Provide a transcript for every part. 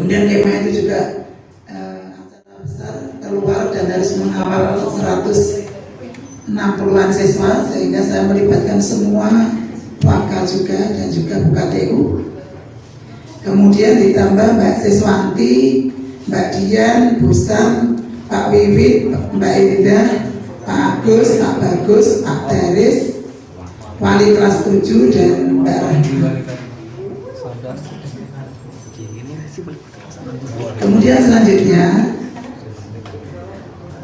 Kemudian kemah itu juga acara besar keluar dan harus mengawal 160-an siswa, sehingga saya melibatkan semua waka juga dan juga BKTU. Kemudian ditambah Mbak Siswanti, Mbak Dian, Bu Sam, Pak Wiwit, Mbak Indah, Pak Agus, Pak Bagus, Pak Daris, Wali kelas 7 dan Mbak Rahma. Kemudian selanjutnya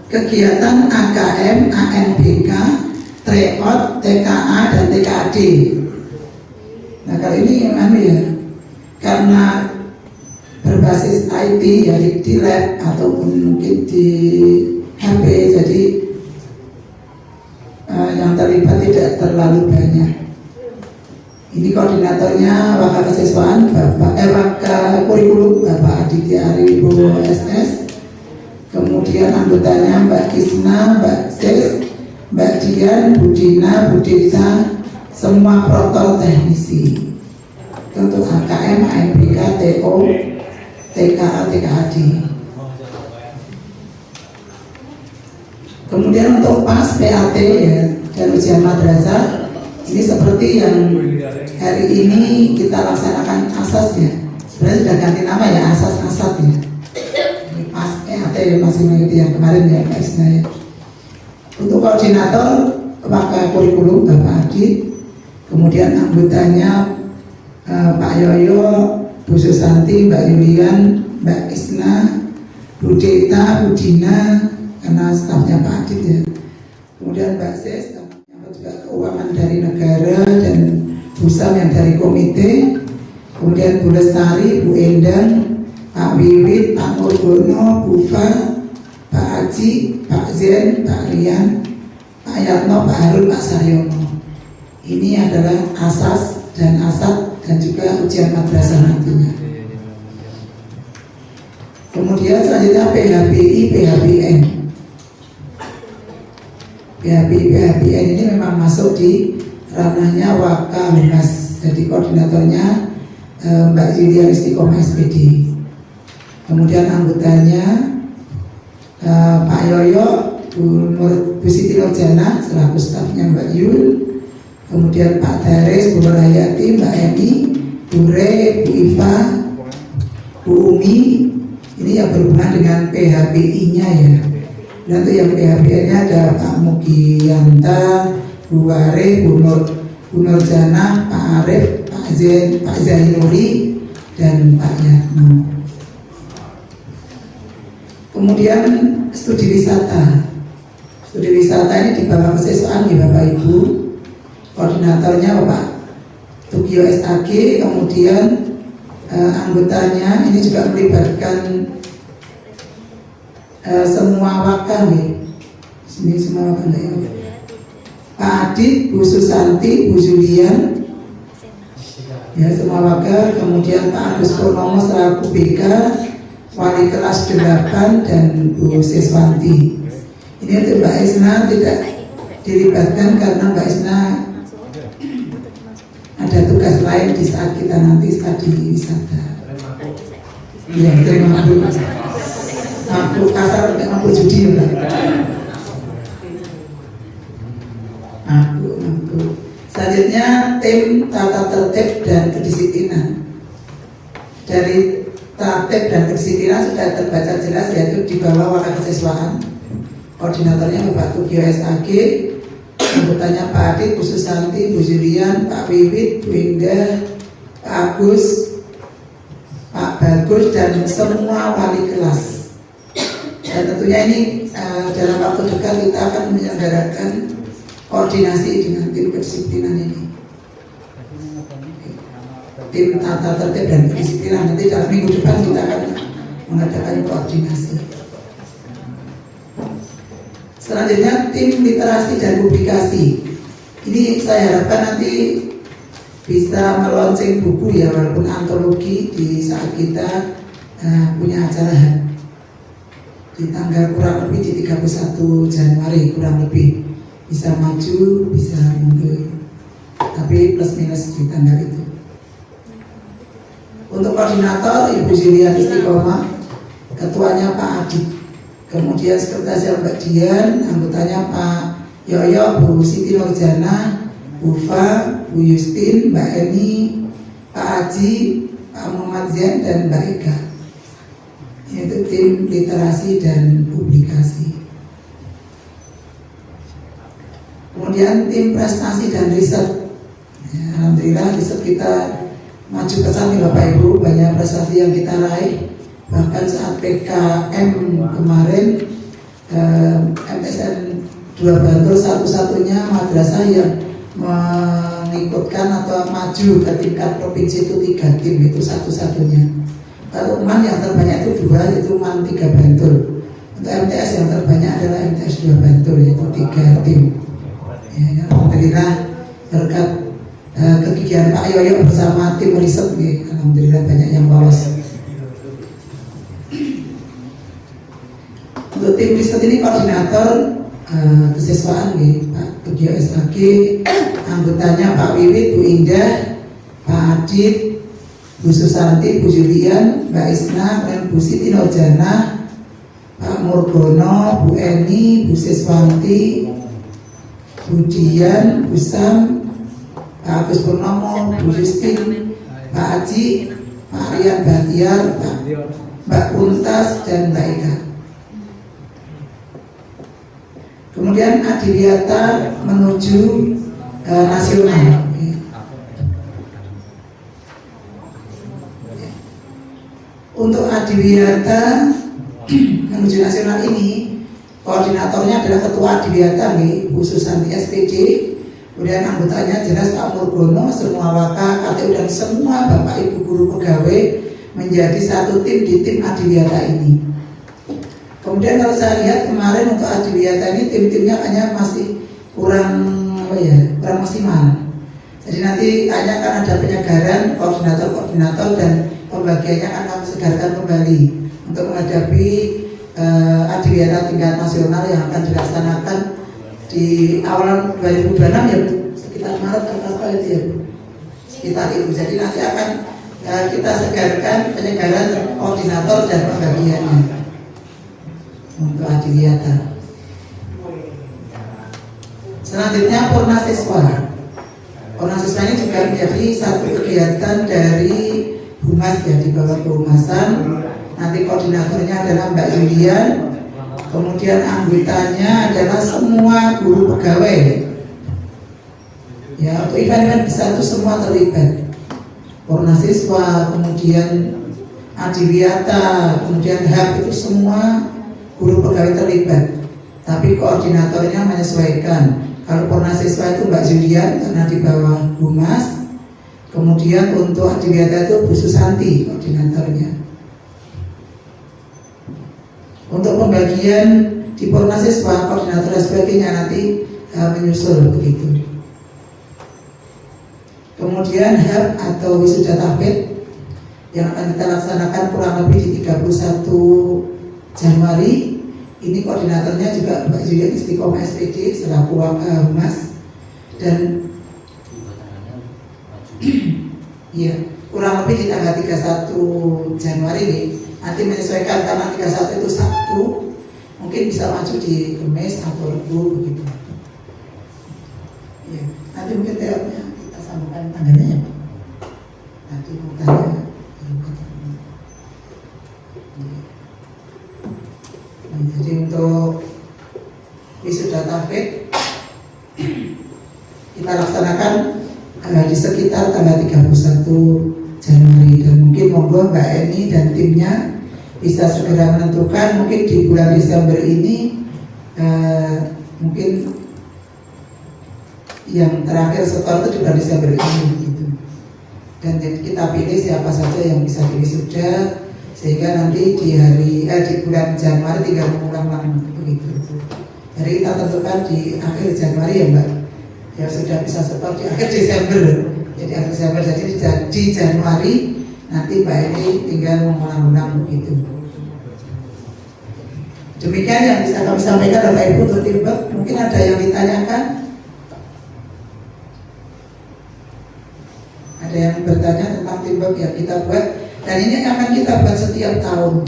kegiatan AKM, ANBK, TREOT, TKA dan TKD. Nah kali ini ya, karena berbasis IT ya di lab ataupun mungkin di HP, jadi yang terlibat tidak terlalu banyak. Ini koordinatornya Waka Kesiswaan Waka Kurikulum Bapak Aditya Ariwibowo SS. Kemudian anggotanya Mbak Kisna, Mbak Sis, Mbak Dian, Bu Dina, Bu Dita, semua protol teknisi untuk AKM, ANBK, TO, TKA, TKAD. Kemudian untuk PAS, PAT ya, dan ujian madrasah, ini seperti yang hari ini kita laksanakan asas ya. Sebenarnya sudah ganti nama ya, asas-asat ya. PAS, PAT ya, masih mengikuti yang kemarin ya Pak Isna ya. Untuk koordinator Waka Kurikulum Bapak Adit, kemudian anggotanya Pak Yoyo, Bu Susanti, Mbak Yulian, Mbak Isna, Bu Dita, Bu Dina, karena stafnya Pak Adit ya. Kemudian Mbak Sis, yang juga keuangan dari negara, dan Bu Sam yang dari komite. Kemudian Bu Lestari, Bu Endang, Pak Wiwit, Pak Murgono, Bu Fa, Pak Haji, Pak Zen, Pak Rian, Pak Yatno, Pak Harun, Pak Saryono. Ini adalah asas dan asat dan juga ujian madrasah nantinya. Kemudian selanjutnya PHBI, PHBN. PHBN ini memang masuk di ranahnya Waka Humas. Jadi koordinatornya Mbak Yulia Istiqomah SPD. Kemudian anggotanya Pak Yoyo, Bu Siti Nurjana selaku stafnya Mbak Yul. Kemudian Pak Daris, Bu Rahayati, Mbak Emi, Bu Re, Bu Iva, Bu Umi. Ini yang berhubungan dengan PHBI-nya ya. Nanti yang PHBI-nya ada Pak Mugiyanta, Bu Ware, Bu Nurjana, Pak Arif, Pak Zen, Pak Zainuri, dan Pak Yatno. Kemudian studi wisata. Studi wisata ini di bawah kesiswaan ya Bapak Ibu. Koordinatornya Bapak Tugio SAG, kemudian anggotanya ini juga melibatkan semua waka nih. Sini semua waka ya. Pak Adit, Bu Susanti, Bu Julian, ya semua waka. Kemudian Pak Agus Purnomo selaku BK, Wali kelas 8 dan Bu Siswanti. Ini untuk Mbak Isna tidak dilibatkan karena Mbak Isna ada tugas lain di saat kita nanti studi wisata. Iya, terima kasih. Aku kasar tidak mampu judi ya. Aku. Selanjutnya tim tata tertib dan kedisiplinan. Dari tertib dan kedisiplinan sudah terbaca jelas, yaitu di bawah Waka Kesiswaan. Koordinatornya Bapak Tugio SAG, anggotanya Pak Adit, Bu Susanti, Bu Julian, Pak Wiwit, Bu Indah, Pak Agus, Pak Bagus, dan semua wali kelas. Dan tentunya ini dalam waktu dekat kita akan menyelenggarakan koordinasi dengan tim kedisiplinan ini. Tim tata tertib dan kedisiplinan, nanti dalam minggu depan kita akan mengadakan koordinasi. Selanjutnya tim literasi dan publikasi. Ini saya harapkan nanti bisa meluncurkan buku ya, walaupun antologi di saat kita punya acara di tanggal kurang lebih di 31 Januari kurang lebih. Bisa maju, bisa mundur, tapi plus minus di tanggal itu. Untuk koordinator Ibu Julian Istiqomah, ketuanya Pak Adit, kemudian sekretaris Mbak Dian, anggotanya Pak Yoyo, Bu Siti Nurjana, Bu Fa, Bu Justin, Mbak Eni, Pak Haji, Pak Muhammad Zain, dan Mbak Eka. Itu tim literasi dan publikasi. Kemudian tim prestasi dan riset. Ya, alhamdulillah riset kita maju pesat nih Bapak Ibu, banyak prestasi yang kita raih. Bahkan saat PKM kemarin, MTSN 2 Bantul satu-satunya madrasah yang mengikutkan atau maju ke tingkat provinsi itu 3 tim, itu satu-satunya. Kalau UMAN yang terbanyak itu 2, yaitu UMAN 3 Bantul. Untuk MTS yang terbanyak adalah MTS 2 Bantul, yaitu 3 tim. Ya, alhamdulillah berkat kegigihan Pak Yoyo bersama tim riset, alhamdulillah banyak yang lolos. Untuk tim riset ini koordinator kesiswaan Pak Kedio SAG, anggotanya Pak Wiwit, Bu Indah, Pak Adit, Bu Susanti, Bu Julian, Mbak Isna, dan Bu Siti Nurjana, Pak Murgono, Bu Eni, Bu Siswanti, Bu Dian, Bu Sam, Pak Agus Purnomo, Bu Justin, Pak Haji, Pak Rian Batiar, Mbak Untas, dan Mbak Eka. Kemudian Adiwiyata menuju nasional. Untuk Adiwiyata menuju nasional ini, koordinatornya adalah Ketua Adiwiyata Bu Susanti SPD. Kemudian anggotanya jelas Pak Murgono, semua waka, KTU, dan semua Bapak Ibu guru pegawai menjadi satu tim di tim Adiwiyata ini. Kemudian kalau saya lihat kemarin untuk Adiwiyata ini tim-timnya hanya masih kurang maksimal. Jadi nanti hanya akan ada penyegaran koordinator-koordinator dan pembagiannya akan kami segarkan kembali untuk menghadapi Adiwiyata tingkat nasional yang akan dilaksanakan di awal 2026 ya Bu, sekitar Maret atau apa itu ya Bu, sekitar itu. Jadi nanti akan kita segarkan penyegaran koordinator dan pembagiannya untuk Adiwiyata. Selanjutnya Purna Siswa. Purna Siswa ini juga menjadi satu kegiatan dari Humas ya, di bawah kehumasan. Nanti koordinatornya adalah Mbak Julian, kemudian anggotanya adalah semua guru pegawai. Ya, untuk event-event besar itu semua terlibat. Purna Siswa, kemudian Adiwiyata, kemudian HAB, itu semua guru pegawai terlibat, tapi koordinatornya menyesuaikan. Kalau Purna Siswa itu Mbak Julian karena di bawah Humas, kemudian untuk Adiwiyata itu Bu Susanti koordinatornya. Untuk pembagian di Purna Siswa, koordinator dan sebagainya nanti menyusul begitu. Kemudian HAB atau Wisuda Tahfidz yang akan kita laksanakan kurang lebih di 31 Januari. Ini koordinatornya juga Mbak Julian Istiqomah SPD selaku Humas, dan ya kurang lebih di tanggal 31 Januari ini. Nanti menyesuaikan karena 31 itu Sabtu, mungkin bisa maju di Kamis atau Rabu begitu. Ya, nanti mungkin teorinya kita sambungkan tanggalnya ya Pak. Nanti mau tanya. Jadi untuk Wisuda Tahfidz kita laksanakan di sekitar tanggal 31 Januari, dan mungkin monggo Mbak Eni dan timnya bisa segera menentukan mungkin di bulan Desember ini, mungkin yang terakhir setor itu di bulan Desember ini gitu. Dan kita pilih siapa saja yang bisa diwisuda, sehingga nanti di bulan Januari tinggal mengulang begitu. Jadi kita tentukan di akhir Januari ya Mbak, ya sudah bisa setor di akhir Desember. Jadi akhir Desember, jadi di Januari nanti Mbak ini tinggal mengulang begitu. Demikian yang bisa kami sampaikan Bapak Ibu untuk tim. Mungkin ada yang ditanyakan? Ada Ada yang bertanya tentang teamwork yang kita buat, dan ini akan kita buat setiap tahun,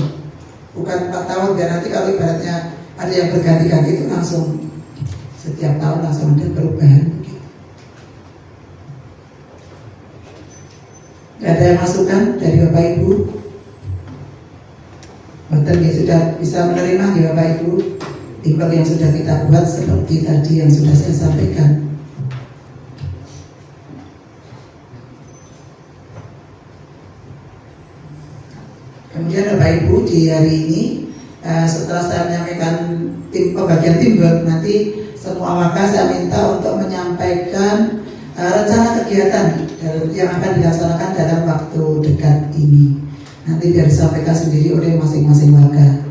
bukan 4 tahun. Dan nanti kalau ibaratnya ada yang berganti-ganti itu langsung setiap tahun langsung ada perubahan. Ada yang masukan dari Bapak Ibu? Betul ya, sudah bisa menerima ya Bapak Ibu teamwork yang sudah kita buat seperti tadi yang sudah saya sampaikan. Kemudian Bapak Ibu di hari ini setelah saya menyampaikan pembagian teamwork, nanti semua maka saya minta untuk menyampaikan rencana kegiatan yang akan dilaksanakan dalam waktu dekat ini. Nanti biar disampaikan sendiri oleh masing-masing warga.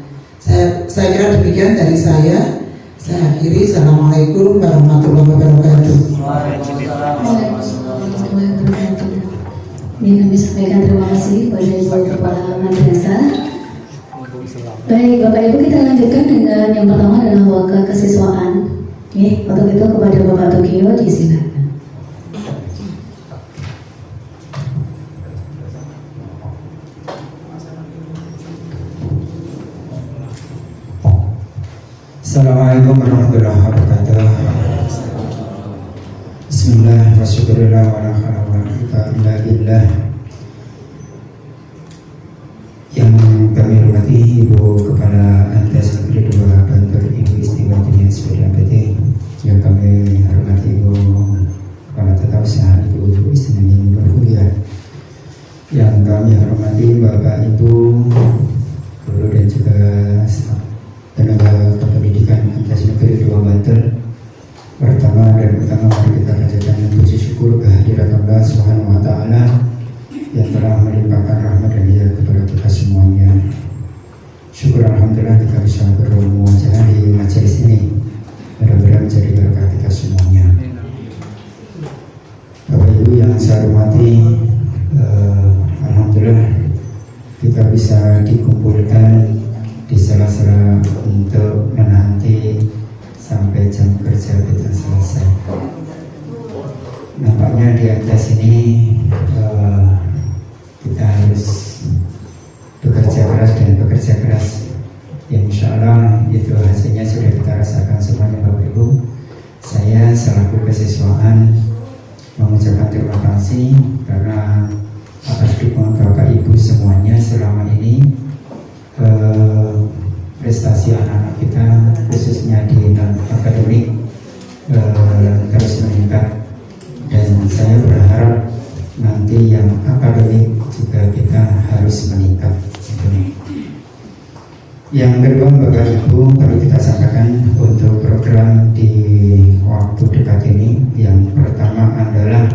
Saya kira demikian dari saya. Saya akhiri. Assalamualaikum warahmatullahi wabarakatuh. Ini kami sampaikan terima kasih kepada Ibu Kepala Madrasah. Baik Bapak Ibu, kita lanjutkan dengan yang pertama adalah wakil kesiswaan. Oke, untuk itu kepada Bapak Tokyo disilakan. Assalamualaikum warahmatullahi wabarakatuh. Bismillah wa syukurillah wa la hawla wa la quwwata illa billah. Yang kami hormati Ibu Kepala MTS Negeri 2 Bantul, Ibu Istiwa Dunia Sepeda PT. Yang kami hormati Ibu Kepala Tata Usaha, Ibu Istiwa Dunia. Yang kami hormati Bapak Ibu guru dan juga tenaga pendidikan MTS Negeri 2 Bantul. Pertama dan utama mari kita panjatkan puji syukur kehadirat Allah Subhanahu wa taala yang telah melimpahkan rahmat dan hidayah kepada kita semuanya. Syukur alhamdulillah kita bisa bermuajah di majelis ini. Mudah-mudahan menjadi berkah kita semuanya. Bapak Ibu yang saya hormati, alhamdulillah kita bisa dikumpulkan di sela-sela untuk menanti sampai jam kerja kita selesai. Nampaknya di atas ini kita harus bekerja keras dan bekerja keras. Insya Allah itu hasilnya sudah kita rasakan semuanya Bapak Ibu. Saya selaku kesiswaan mengucapkan terima kasih karena atas dukungan Bapak Ibu semuanya selama ini. Prestasi anak-anak kita khususnya di non-akademik terus meningkat, dan saya berharap nanti yang akademik juga kita harus meningkat. Yang kedua Bapak Ibu, perlu kita sampaikan untuk program di waktu dekat ini. Yang pertama adalah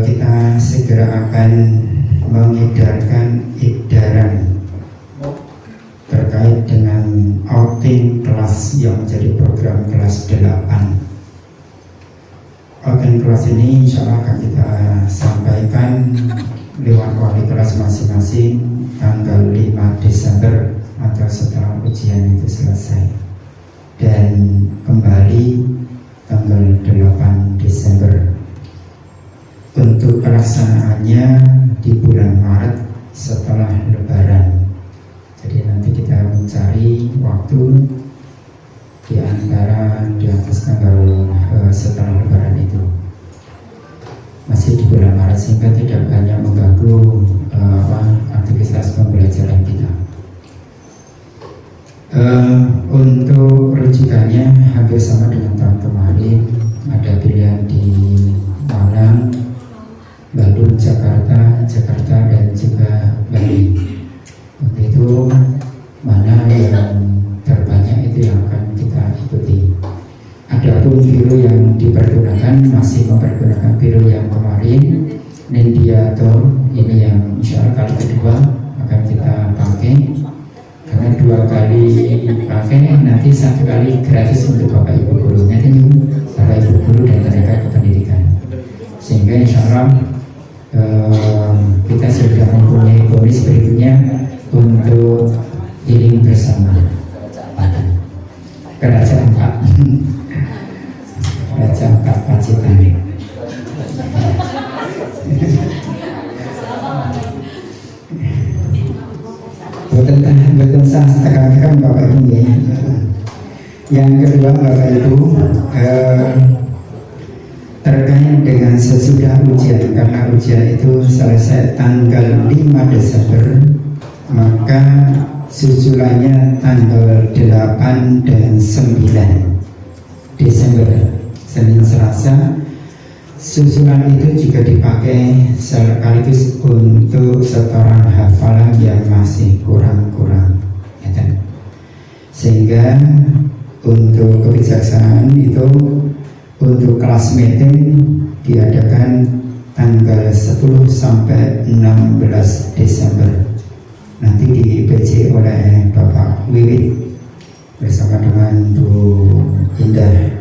kita segera akan mengedarkan edaran terkait dengan outing kelas yang menjadi program kelas 8. Outing kelas ini insya Allah akan kita sampaikan lewat wali kelas masing-masing tanggal 5 Desember atau setelah ujian itu selesai, dan kembali tanggal 8 Desember. Untuk pelaksanaannya di bulan Maret setelah Lebaran. Jadi nanti kita mencari waktu di atas tanggal setelah Lebaran itu, masih di bulan Maret, sehingga tidak banyak mengganggu aktivitas pembelajaran kita. Untuk rujukannya hampir sama dengan tahun kemarin, ada pilihan di Malang, Bandung, Jakarta, dan juga Bali. Untuk itu mana yang terbanyak itu yang akan kita ikuti. Adapun biru yang dipergunakan masih mempergunakan biru yang kemarin, Nindiato, ini yang insya Allah kali kedua akan kita pakai. Karena 2 kali pakai, nanti 1 kali gratis untuk Bapak Ibu guru. Nanti Bapak Ibu guru dan tenaga kependidikan. Sehingga insya Allah kita sudah mempunyai bonus berikutnya untuk healing bersama Raja 4 Pacitan. bisa tekan-tekan Bapak Ibu ya. Yang kedua Bapak Ibu, terkait dengan sesudah ujian, karena ujian itu selesai tanggal 5 Desember, maka susulannya tanggal 8 dan 9 Desember, Senin Selasa. Susulan itu juga dipakai sekaligus untuk setoran hafalan yang masih kurang-kurang, ya kan? Sehingga untuk kebijaksanaan itu untuk kelas meeting diadakan tanggal 10 sampai 16 Desember. Nanti di PJ oleh Bapak Wiwit bersama dengan Bu Indah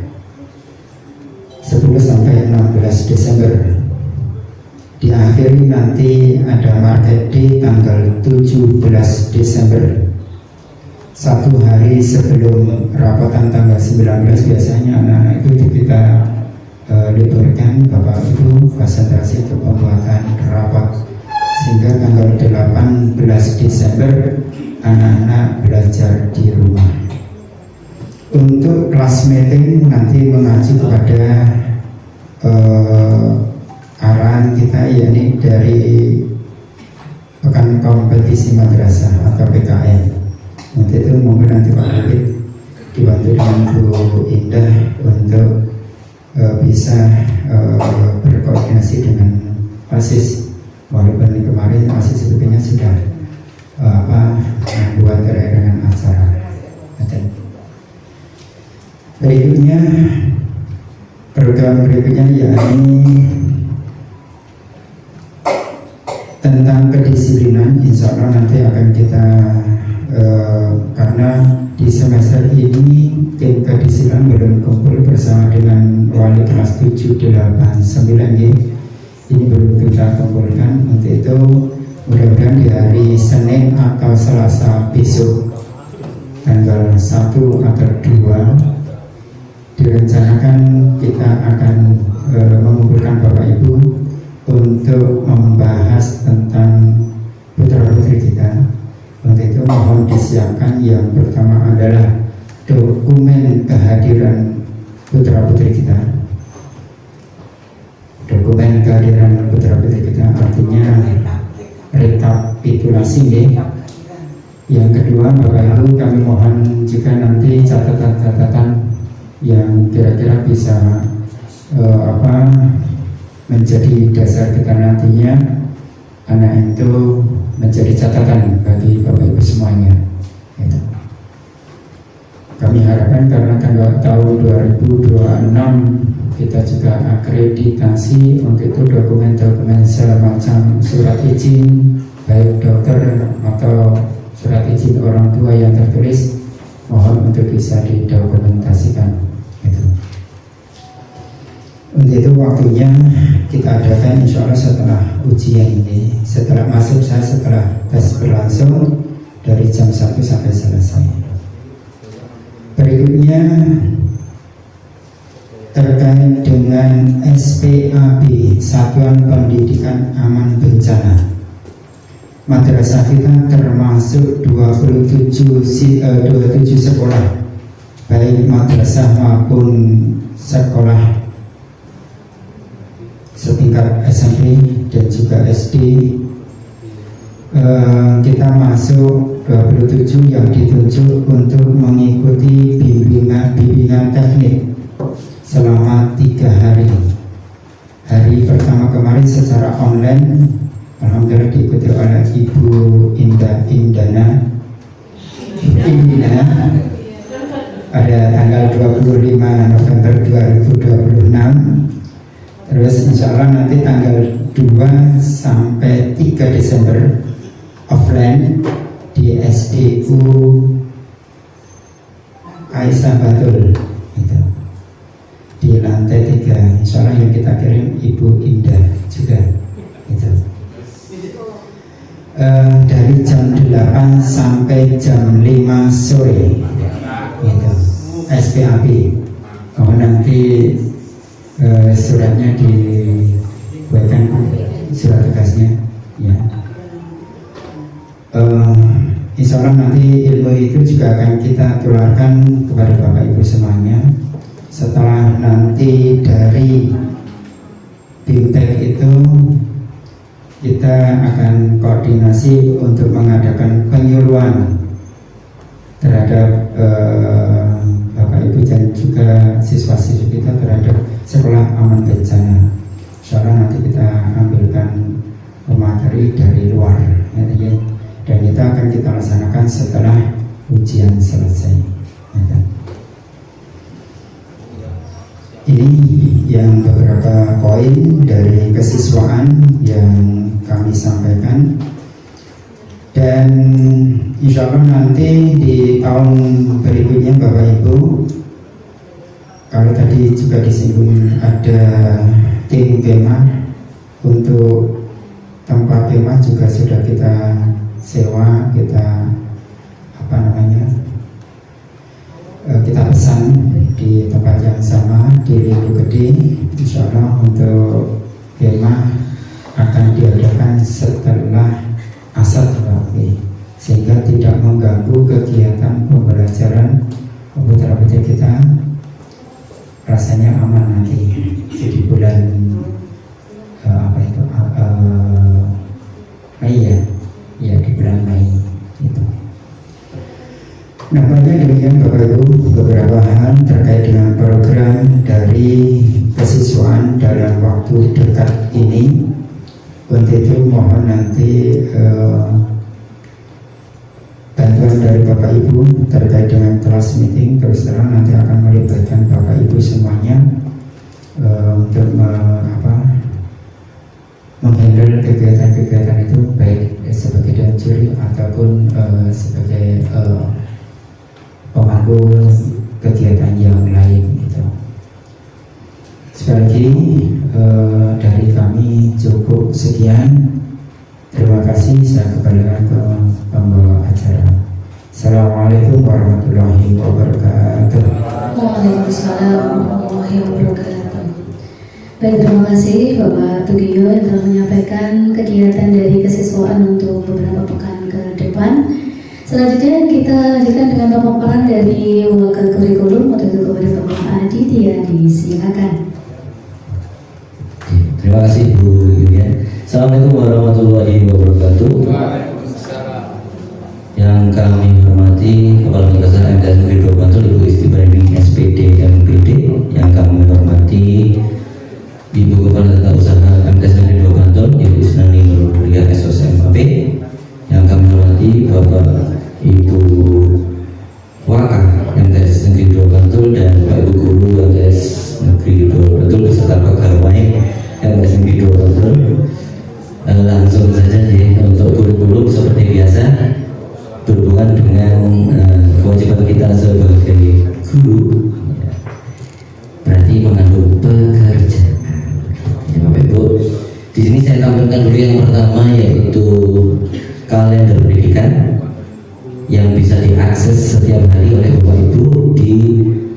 10 sampai 16 Desember. Diakhiri nanti ada market day tanggal 17 Desember. Satu hari sebelum rapatan tanggal 19 biasanya anak-anak itu kita liburkan Bapak Ibu konsentrasi untuk pembuatan rapat, sehingga tanggal 18 Desember anak-anak belajar di rumah. Untuk kelas meeting nanti mengacu kepada arahan kita, yakni dari pekan kompetisi madrasah atau PKM. Untuk itu mungkin nanti Pak Habib dibantu dengan Bu Indah untuk bisa berkoordinasi dengan ASIS. Walaupun kemarin ASIS sebetulnya sudah membuat dengan acara. Berikutnya, program berikutnya yakni tentang kedisiplinan. Insya Allah nanti akan kita karena di semester ini tim kedisiplinan belum kumpul bersama dengan wali kelas 7, 8, 9 ya. Ini belum kita kumpulkan. Untuk itu mudah-mudahan di hari Senin atau Selasa besok tanggal 1 atau 2 direncanakan kita akan mengumpulkan Bapak Ibu untuk membahas tentang putra-putri kita. Untuk itu mohon disiapkan yang pertama adalah dokumen kehadiran putra-putri kita. Dokumen kehadiran putra-putri kita artinya rekapitulasi ya. Yang kedua Bapak Ibu, kami mohon jika nanti catatan-catatan yang kira-kira bisa menjadi dasar kita nantinya, anak itu menjadi catatan bagi Bapak Ibu semuanya. Gitu. Kami harapkan karena tahun 2026 kita juga akreditasi, untuk itu dokumen-dokumen semacam surat izin baik dokter atau surat izin orang tua yang tertulis mohon untuk bisa didokumentasikan. Gitu. Untuk itu waktunya kita adakan insya Allah setelah ujian ini, setelah masuk setelah tes berlangsung dari jam 1 sampai selesai. Berikutnya terkait dengan SPAB, Satuan Pendidikan Aman Bencana. Madrasah kita termasuk 27 sekolah, baik madrasah maupun sekolah setingkat SMP dan juga SD. Kita masuk 27 yang ditunjuk untuk mengikuti bimbingan teknik selama 3 hari. Hari pertama kemarin secara online, alhamdulillah diikuti oleh Ibu Indana pada tanggal 25 November 2026. Terus insya Allah nanti tanggal 2 sampai 3 Desember offline di SDU Aisyah Batul gitu, di lantai 3. Insya Allah yang kita kirim Ibu Indah juga gitu. Dari jam 8 sampai jam 5 sore gitu, SPAB. Kalau nanti suratnya dibuatkan, surat tugasnya ya. insya Allah nanti ilmu itu juga akan kita tularkan kepada Bapak Ibu semuanya. Setelah nanti dari BIMTEK itu kita akan koordinasi untuk mengadakan penyuluhan terhadap Bapak Ibu dan juga siswa-siswi kita terhadap sekolah aman bencana. Insya Allah nanti kita ambilkan pemateri dari luar ya, dan itu akan kita laksanakan setelah ujian selesai ya. Ini yang beberapa poin dari kesiswaan yang kami sampaikan, dan insya Allah nanti di tahun berikutnya Bapak Ibu, kalau tadi juga disinggung ada tim kemah, untuk tempat kemah juga sudah kita sewa, kita kita pesan di tempat yang sama di Liku Gede. Insya Allah untuk kemah akan diadakan setelah asar tarawih, sehingga tidak mengganggu kegiatan pembelajaran putra-putri kita, rasanya aman nanti. Jadi bulan Mei ya di bulan Mei itu. Nampaknya demikian Bapak Ibu beberapa hal terkait dengan program dari kesiswaan dalam waktu dekat ini. Untuk itu mohon nanti bantuan dari Bapak Ibu terkait dengan kelas meeting. Terus terang nanti akan melibatkan Bapak Ibu semuanya untuk menghandle kegiatan-kegiatan itu, baik sebagai dan juri ataupun sebagai pemandu kegiatan yang lain gitu. Sekali lagi dari kami cukup sekian. Terima kasih. Saya kembalikan ke pembawa acara. Assalamualaikum warahmatullahi wabarakatuh. Waalaikumsalam warahmatullahi wabarakatuh. Baik, terima kasih Bapak Tugiyo yang telah menyampaikan kegiatan dari kesiswaan untuk beberapa pekan ke depan. Selanjutnya kita lanjutkan dengan pemaparan dari wakil kurikulum untuk itu kepada Bapak Aditya. Disilakan. Terima kasih Bu Yulian. Assalamualaikum warahmatullahi wabarakatuh. Yang kami hormati Kepala Bangkasa MTS Negeri 2 Bantul Ibu Istibrani SPD MPD. Yang kami hormati Ibu Kepala Tata Usaha MTS Negeri 2 Bantul Ibu Isnani Nuruliyah SOSMAP. Yang kami hormati Bapak Ibu Wakah MTS Negeri 2 Bantul dan Bapak Ibu Guru MTS Negeri 2 Bantul beserta pegawai MTS Negeri 2 Bantul. Langsung saja untuk kurikulum seperti biasa berhubungan dengan kewajiban kita sebagai guru, berarti mengandung pekerjaan. Ya, Bapak Ibu, di sini saya tampilkan dulu yang pertama, yaitu kalender pendidikan yang bisa diakses setiap hari oleh Bapak Ibu di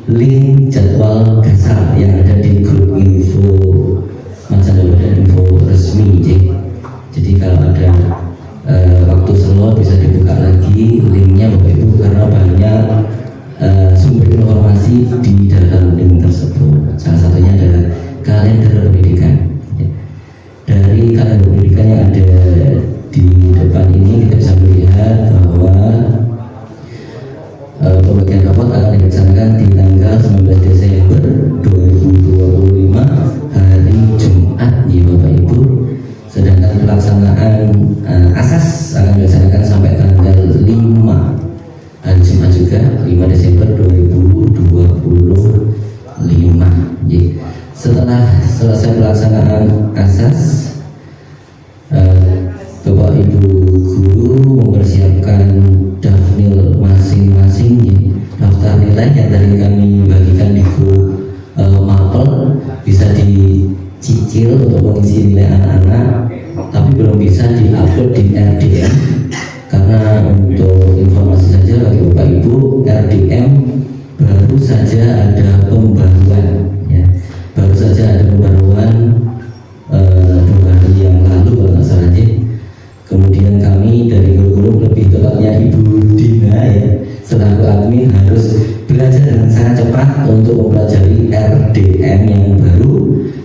link jadwal dasar yang ada di grup info Mancanegara dan info resmi. Jadi kalau ada waktu selo bisa dibuka lagi linknya Bapak Ibu, karena banyak sumber informasi di dalam link tersebut. Salah satunya adalah kalender pendidikan. Dari kalender pendidikan yang ada di depan ini kita bisa melihat bahwa pembagian rapot akan dilaksanakan di tanggal 19 Desember 2025 hari Jumat ya Bapak Ibu. Sedangkan pelaksanaan asas akan dilaksanakan sampai tanggal 5 hari Jumat juga, 5 Desember 2025. Setelah selesai pelaksanaan asas, Bapak Ibu guru mempersiapkan daftar masing-masing, daftar nilai yang tadi kami bagikan di grup mapel, bisa dicicil untuk mengisi nilai anak-anak, tapi belum bisa diupload di RDM. Karena untuk informasi saja bagi Bapak Ibu, RDM baru saja ada pembaruan ya. Baru saja ada pembaruan 2 hari yang lalu kalau nggak salah. Kemudian kami dari guru-guru, lebih tepatnya Ibu untuk mempelajari RDM yang baru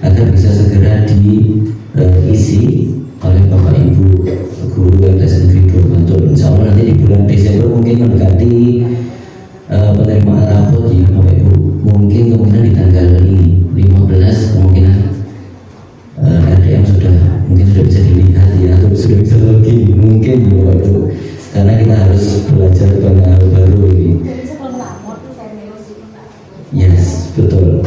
agar bisa segera diisi oleh Bapak Ibu guru MTS Negeri 2 Bantul. Insya Allah nanti di bulan Desember mungkin mendekati penerimaan rapot ya Bapak Ibu, mungkin kemungkinan di tanggal ini 15 kemungkinan RDM mungkin sudah bisa dilihat ya, atau sudah bisa login mungkin ya Bapak Ibu, karena kita harus belajar banyak hal baru ini. Yes, betul,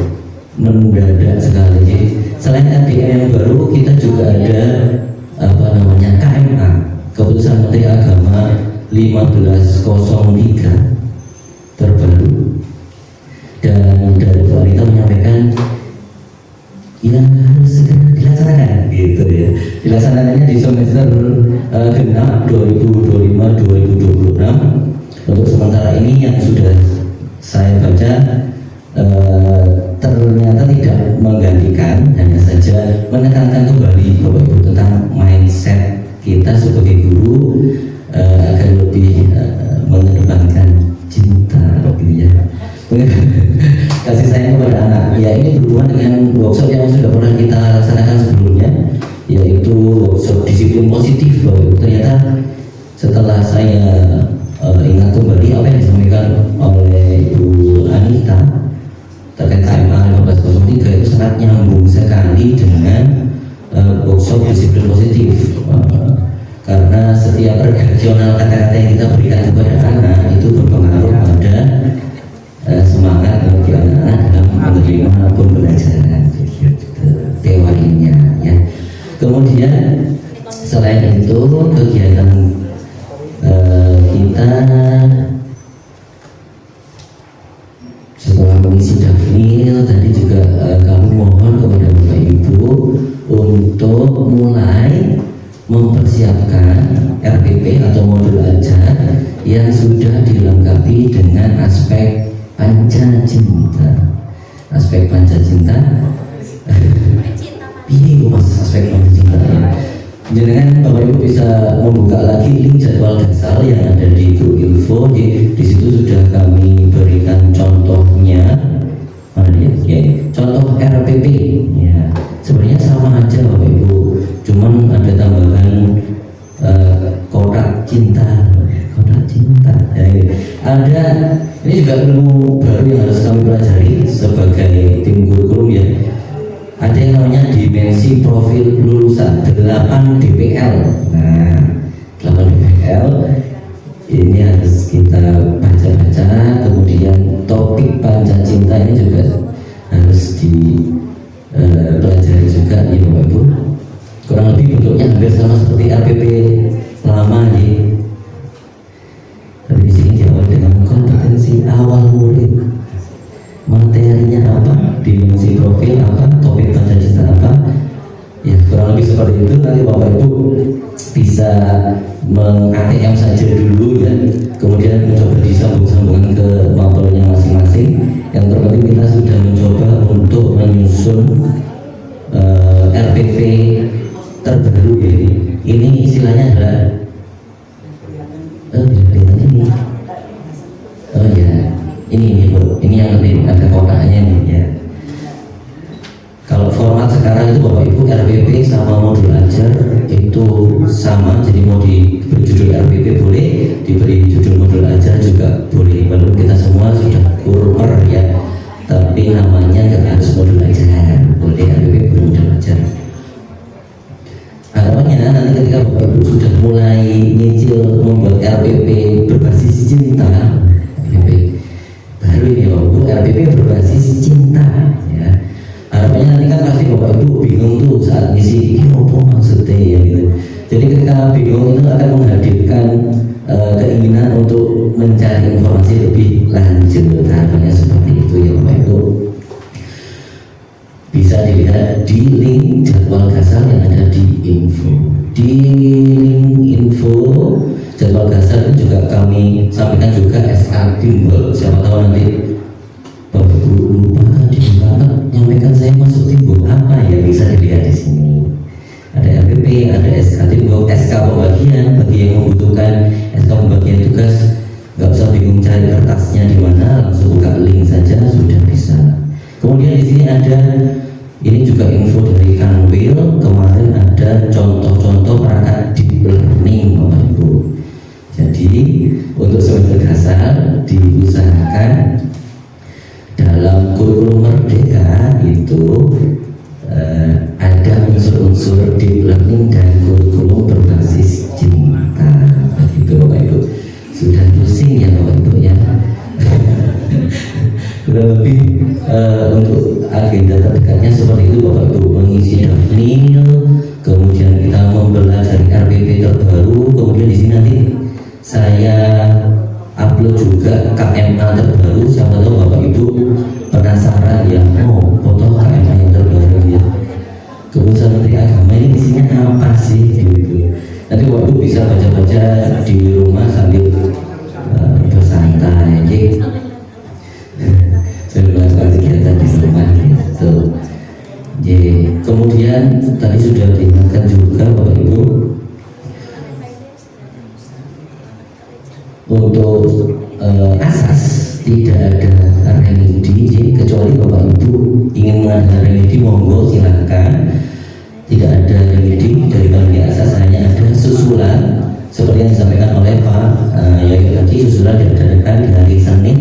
mendadak sekali. Jadi selain RDM yang baru, kita juga ada KMA, Keputusan Menteri Agama 1503 terbaru, dan dari Bu Anita menyampaikan yang harus segera dilaksanakan gitu ya. Dilaksanakannya di semester genap 2025-2026. Untuk sementara ini yang sudah saya baca ternyata tidak menggantikan, hanya saja menekankan kembali Bapak Ibu tentang mindset kita sebagai guru agar lebih mengedepankan cinta gitu ya, kasih sayang kepada anak. Ya, ini berhubungan dengan workshop yang sudah pernah kita laksanakan sebelumnya, yaitu workshop disiplin positif. Ternyata setelah saya ingat kembali apa yang disampaikan oleh Ibu Anita terkait KMA 1503 itu sangat nyambung sekali dengan workshop disiplin positif, karena setiap redaksional kata-kata yang kita berikan kepada anak itu berpengaruh pada semangat bagi anak-anak dalam menerima pembelajaran teorinya ya. Kemudian selain itu kegiatan kita setelah mengisi daftar tadi juga kami mohon kepada Bapak Ibu untuk mulai mempersiapkan RPP atau modul ajar yang sudah dilengkapi dengan aspek panca cinta. Aspek panca cinta. Ini mas aspek panca cinta ya. Jangan Bapak Ibu bisa membuka lagi link jadwal dasar yang ada di Info. Di situ sudah kami berikan contohnya. Mana dia? Ya, contoh RPP. Ya, sebenarnya sama aja Bapak Ibu, cuman ada tambahan kotak cinta. Kotak cinta. Ya, ada ini juga ilmu baru yang harus kami pelajari sebagai tim kurikulum ya. Ada yang namanya dimensi profil lulusan 8 DPL. Nah, 8 DPL ini harus kita baca-baca. Kemudian topik panca cinta ini juga harus dipelajari juga ya Bapak Ibu. Kurang lebih bentuknya hampir sama seperti RPP lama ya. Tapi di sini diawali dengan kompetensi awal murid. Materinya apa, dimensi profil apa, topik panca cinta apa, ya kurang lebih seperti itu. Nanti Bapak Ibu bisa meng-ATM saja dulu ya, kemudian mencoba disambung-sambungkan ke mapelnya masing-masing. Yang terpenting kita sudah mencoba untuk menyusun RPP terbaru ya. Ini istilahnya adalah ini. Oh ya, ini Bu, ini yang lebih ada kotaknya nih ya. Kalau format sekarang itu Bapak Ibu RPP sama modul ajar itu sama, jadi mau diberi judul RPP boleh, diberi judul modul ajar juga boleh. Walaupun kita semua sudah kurper ya, tapi namanya nggak harus modul ajar, boleh RPP boleh modul ajar. Harapannya nanti ketika Bapak Ibu sudah mulai nyicil membuat RPP berbasis cinta, RPP baru ini Bapak Ibu, RPP berbasis cinta ya. Harapannya nanti kan pasti Bapak Ibu bingung tuh saat ngisi ini apa maksudnya ya gitu. Jadi ketika bingung itu akan menghadirkan keinginan untuk mencari informasi lebih lanjut. Harapannya seperti itu ya Bapak Ibu. Bisa dilihat di link jadwal dasar yang ada di info. Di link info jadwal dasar itu juga kami sampaikan juga SK Timbul. Siapa tahu nanti Bapak Ibu lupa tadi gimana nyampaikan saya masuk Timbul apa ya, bisa dilihat di sini. Ada RPP, ada SK Timbul, SK pembagian bagi yang membutuhkan SK pembagian tugas. Nggak usah bingung cari kertasnya di mana, langsung buka link saja sudah bisa ada unsur-unsur deep learning dan kurikulum berbasis cinta. Begitu Bapak Ibu. Sudah pusing ya Bapak Ibu ya. Lebih untuk agenda terdekatnya seperti itu Bapak Ibu, mengisi dafnil, kemudian kita mempelajari RPP terbaru, kemudian di sini nanti saya upload juga KMA terbaru. Siapa tahu Bapak Ibu penasaran ya, oh foto KMA yang terbaru ya, keputusan Menteri Agama ini isinya apa sih gitu. Nanti Bapak Ibu bisa baca-baca di rumah sambil bersantai gitu. Saya melakukan kegiatan di rumah gitu. Kemudian tadi sudah diingatkan juga Bapak Ibu, untuk asas tidak ada remedi, kecuali Bapak Ibu ingin mengadakan remedi monggo silahkan. Tidak ada remedi dari panitia asas, hanya ada susulan seperti yang disampaikan oleh Pak Yoyo tadi. Susulan diadakan di hari Senin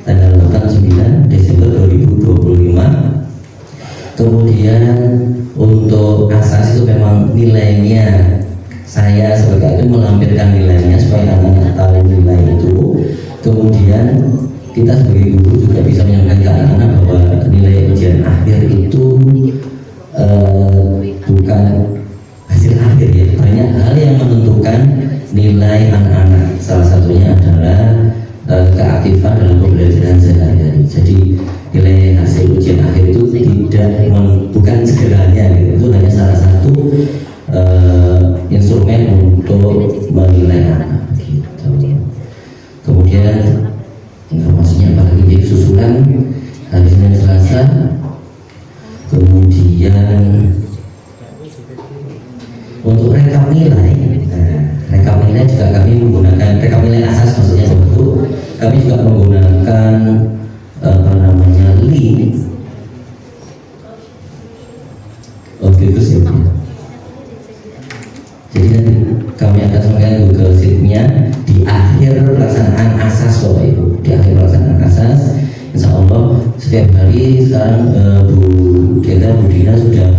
tanggal 9 Desember 2025. Kemudian untuk asas itu memang nilainya, saya sebagai itu melampirkan nilainya supaya anak-anak tahu nilai itu. Kemudian kita sebagai guru juga bisa menyampaikan ke anak-anak bahwa nilai ujian akhir itu bukan hasil akhir ya, banyak hal yang menentukan nilai anak-anak. Salah satunya adalah keaktifan dalam pembelajaran sehari-hari. Jadi nilai hasil ujian akhir itu bukan segalanya gitu. Itu hanya salah satu instrumen untuk menilai anak gitu. Kemudian informasinya apalagi di susulan hari Senin Selasa. Kemudian untuk rekap nilai, rekap nilai juga kami menggunakan rekap nilai asas, maksudnya itu kami juga menggunakan link. Itu sih. Jadi nanti kami akan sampaikan Google Sheet-nya di akhir pelaksanaan asas Bapak Ibu. Di akhir pelaksanaan asas, Insya Allah setiap hari sekarang Bu Dina sudah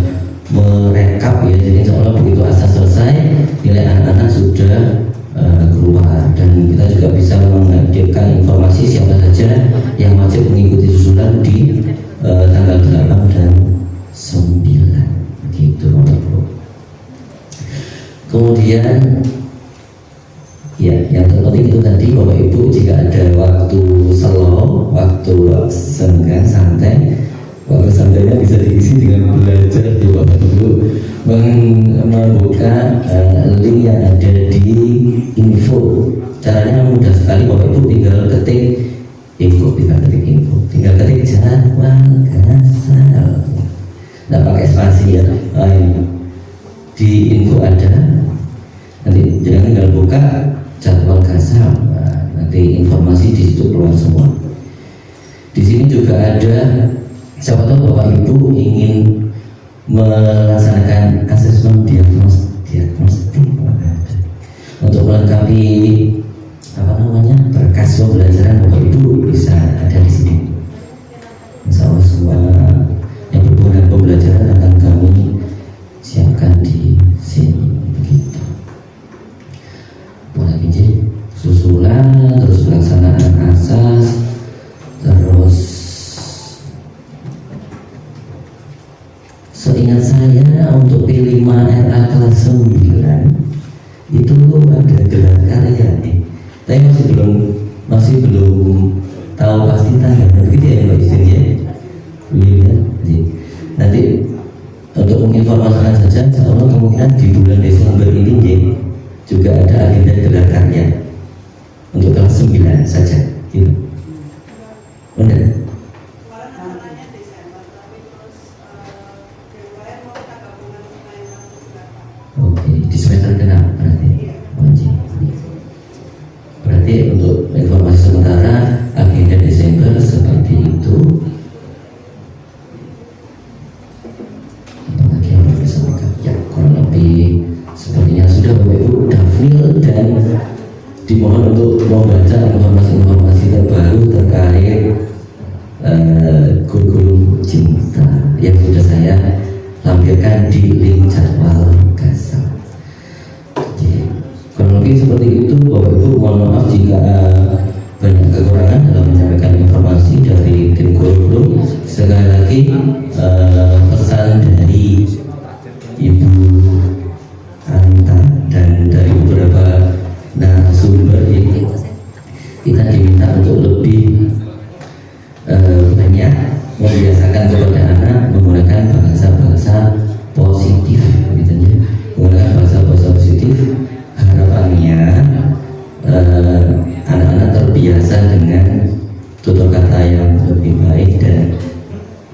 merekap ya. Jadi Insya Allah begitu asas selesai, nilai anak-anak sudah keluar, dan kita juga bisa menghadirkan informasi siapa saja yang wajib mengikuti susulan di tanggal 8 dan 9 gitu Bapak Ibu. Kemudian ya, yang terpenting itu tadi Bapak Ibu, jika ada waktu slow, waktu senggang, santai, waktu santainya bisa diisi dengan belajar di Bapak Ibu, membuka link yang ada di info. Caranya mudah sekali Bapak Ibu, tinggal ketik info, tinggal ketik jadwal kasar, nggak pakai spasi ya. Di info ada, nanti jangan tinggal buka jadwal kasar, nanti informasi di situ keluar semua. Di sini juga ada, siapa tahu Bapak Ibu ingin melaksanakan asesmen diagnostik untuk melengkapi berkas pembelajaran Bapak Ibu bisa ada di sini. Insya Allah semua yang berhubungan pembelajaran akan kami siapkan di sini begitu. Mulai susulan, terus pelaksanaan asas, terus seingat saya untuk P5 RA kelas 9 itu ada gelar karya nih. Tapi masih belum tahu pasti tanggalnya begitu ya Mbak Isin ya. Nanti untuk menginformasikan saja, insya Allah kemungkinan di bulan Desember ini ya, juga ada agenda gelar karya untuk kelas 9 saja gitu. Benar? Oke, di semester genap berarti untuk informasi sementara agenda Desember seperti itu. Apalagi yang perlu disampaikan ya, kurang lebih sepertinya sudah Bapak Ibu dafil, dan dimohon untuk membaca informasi-informasi terbaru terkait dihadirkan di link jadwal Gasal. Kurang lebih seperti itu Bapak Ibu. Mohon maaf jika banyak kekurangan dalam menyampaikan informasi dari tim kurikulum. Sekali lagi pesan dari Ibu Anita dan dari beberapa narasumber ini, kita diminta untuk lebih banyak membiasakan kepada anak menggunakan bahasa-bahasa positif, gitu ya. Menggunakan bahasa-bahasa positif, harapannya anak-anak terbiasa dengan tutur kata yang lebih baik dan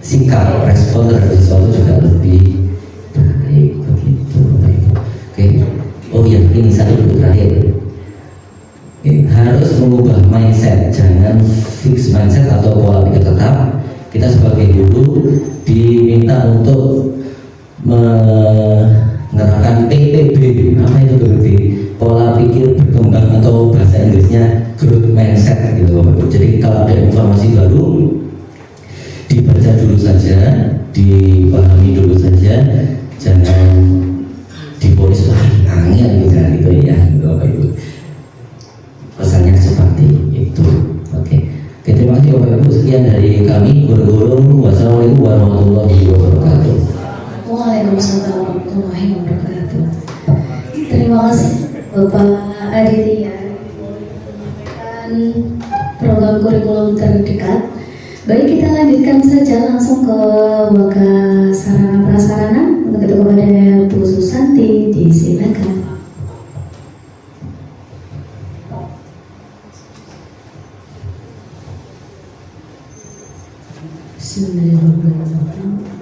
sikap respon terhadap sesuatu juga lebih baik, begitu. Oke. Oh ya, ini satu terakhir. Harus mengubah mindset, jangan fix mindset atau pola pikir tetap. Kita sebagai guru diminta untuk menerapkan PPB. Apa itu PPB? Pola pikir berkembang atau bahasa Inggrisnya growth mindset gitu. Jadi kalau ada informasi baru dibaca dulu saja, dipahami dulu saja, jangan diponis angin gitu ya, Bapak Ibu. Pesannya seperti itu. Oke. Terima kasih Bapak Ibu. Sekian dari kami guru-guru. Wassalamualaikum warahmatullahi wabarakatuh. Waalaikumsalam warahmatullahi wabarakatuh. Terima kasih Bapak Aditya dan program kurikulum terdekat. Baik, kita lanjutkan saja langsung ke Waka Sarana Prasarana. Untuk itu kepada Bu Susanti, disilakan.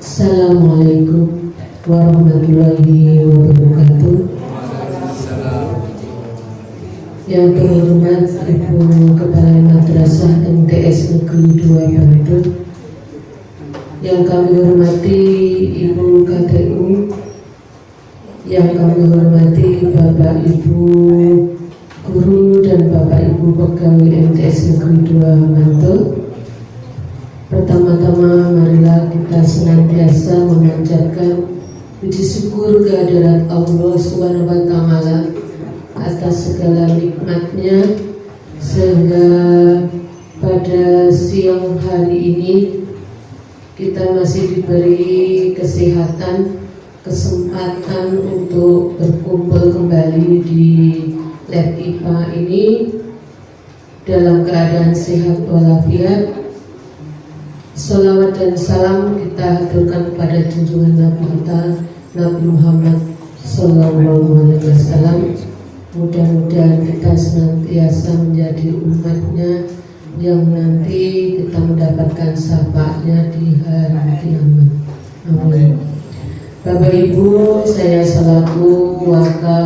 Assalamualaikum warahmatullahi wabarakatuh. Yang terhormat Ibu Kepala Madrasah MTS Negeri 2 Bandung, yang kami hormati Ibu KTU, yang kami hormati Bapak Ibu Guru dan Bapak Ibu Pegawai MTS Negeri 2 Bantul. Pertama-tama marilah kita senantiasa memanjatkan puji syukur kehadirat Allah Subhanahu wa Ta'ala atas segala nikmatnya, sehingga pada siang hari ini kita masih diberi kesehatan, kesempatan untuk berkumpul kembali di lab IPA ini dalam keadaan sehat walafiat. Salawat dan salam kita haturkan kepada junjungan Nabi kita, Nabi Muhammad Sallallahu Alaihi Wasallam. Mudah-mudahan kita senantiasa menjadi umatnya yang nanti kita mendapatkan syafaatnya di hari kiamat. Amin. Bapak Ibu, saya selaku Waka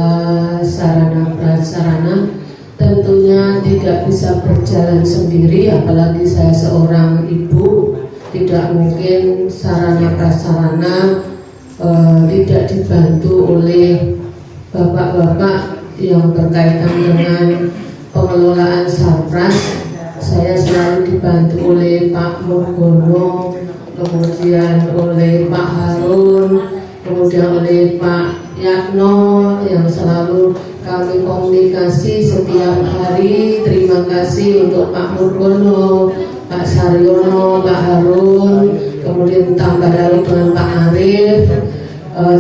Sarana Prasarana tentunya tidak bisa berjalan sendiri, apalagi saya seorang ibu. Tidak mungkin sarana prasarana tidak dibantu oleh bapak-bapak yang berkaitan dengan pengelolaan sarpras. Saya selalu dibantu oleh Pak Murgono, kemudian oleh Pak Harun, kemudian oleh Pak Yatno, yang selalu kami komunikasi setiap hari. Terima kasih untuk Pak Murgono, Pak Saryono, Pak Harun, kemudian tambah lagi dengan Pak Arif.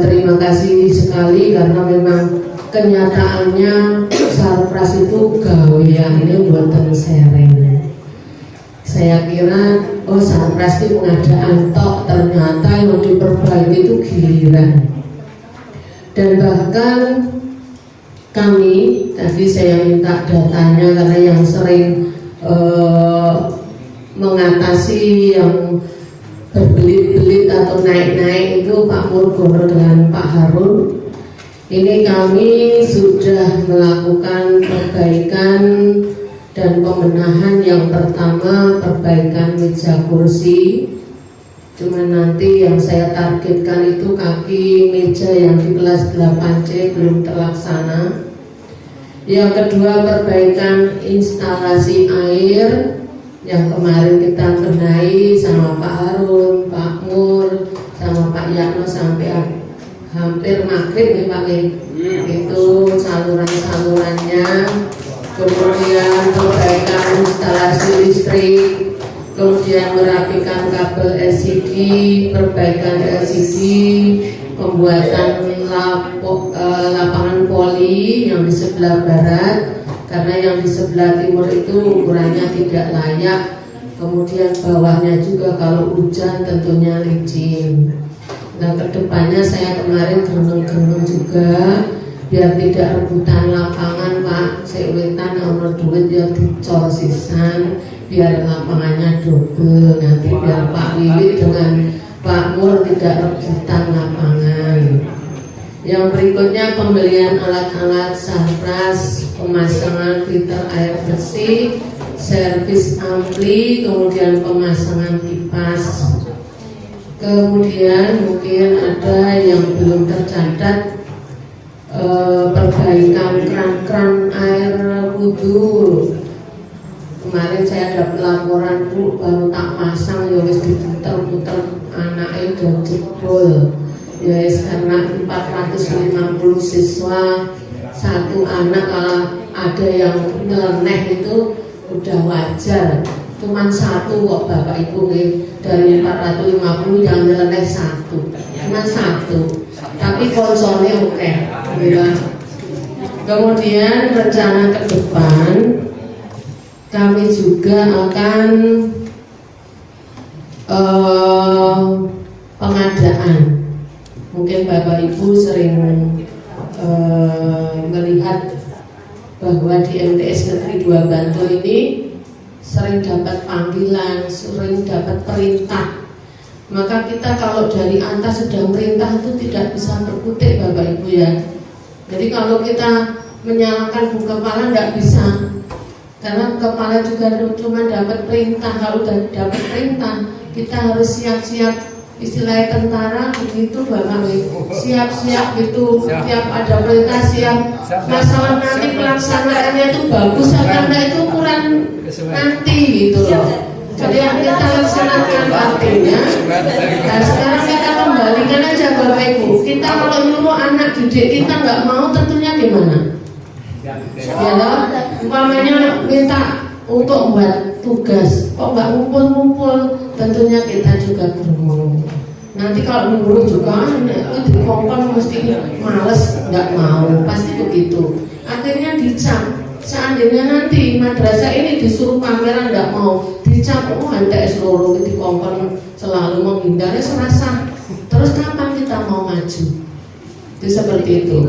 Terima kasih sekali karena memang kenyataannya sarpras itu gawean ini buatan sereng. Saya kira sarpras itu pengadaan tok, ternyata yang diperbaiki itu giliran. Dan bahkan kami, tadi saya minta datanya karena yang sering mengatasi yang berbelit-belit atau naik-naik itu Pak Murgono dengan Pak Harun. Ini kami sudah melakukan perbaikan dan pembenahan. Yang pertama, perbaikan meja kursi. Cuma nanti yang saya targetkan itu kaki meja yang di kelas 8C belum terlaksana. Yang kedua, perbaikan instalasi air yang kemarin kita benahi sama Pak Harun, Pak Mur, sama Pak Yatno sampai hampir maghrib nih Pak Win. Itu saluran-salurannya, kemudian perbaikan instalasi listrik, kemudian merapikan kabel LCD, perbaikan LCD, pembuatan lapangan voli yang di sebelah barat, karena yang di sebelah timur itu ukurannya tidak layak. Kemudian bawahnya juga kalau hujan tentunya licin. Nah, kedepannya saya kemarin geneng-geneng juga biar tidak rebutan lapangan Pak. Sewetan nomor duit ya dicor sisan biar lapangannya double, nanti biar Pak Wiwit dengan Pak Mur tidak rebutan lapangan. Yang berikutnya pembelian alat-alat sarpras, pemasangan filter air bersih, servis ampli, kemudian pemasangan kipas. Kemudian mungkin ada yang belum tercatat, perbaikan keran-keran air wudhu. Kemarin saya dapat laporan Bu, baru tak pasang ya wis diputer-puter anaknya udah jebol. Ya karena 450 siswa, satu anak kalau ada yang nyeleneh itu udah wajar. Cuman satu kok Bapak Ibu dari 450 yang nyeleneh satu, cuma satu. Tapi konsolnya oke. Ya. Kemudian rencana ke depan kami juga akan pengadaan. Mungkin Bapak Ibu sering melihat bahwa di MTS Negeri 2 Bantul ini sering dapat panggilan, sering dapat perintah. Maka kita kalau dari atas sudah perintah itu tidak bisa berkutik Bapak Ibu ya. Jadi kalau kita menyalahkan Bu Kepala tidak bisa, karena kepala juga cuma dapat perintah. Kalau udah dapat perintah kita harus siap-siap, istilahnya tentara begitu Bapak, siap-siap gitu, tiap ada perintah siap. Masalah nanti pelaksanaannya itu bagus atau enggak itu ukuran nanti gitu loh. Jadi yang kita laksanakan artinya. Nah sekarang kita kembalikan aja Bapak Ibu. Kita kalau nyuruh anak didik kita nggak mau, tentunya gimana? Ya loh, umpamanya minta untuk buat tugas, kok nggak ngumpul-ngumpul, tentunya kita juga berumur. Nanti kalau nyuruh juga itu dikongkon mesti males, nggak mau, pasti begitu. Akhirnya dicap. Seandainya nanti madrasah ini disuruh pameran nggak mau, dicap, oh hendak seluruh dikongkon selalu menghindari serasa. Terus kapan kita mau maju? Itu seperti itu.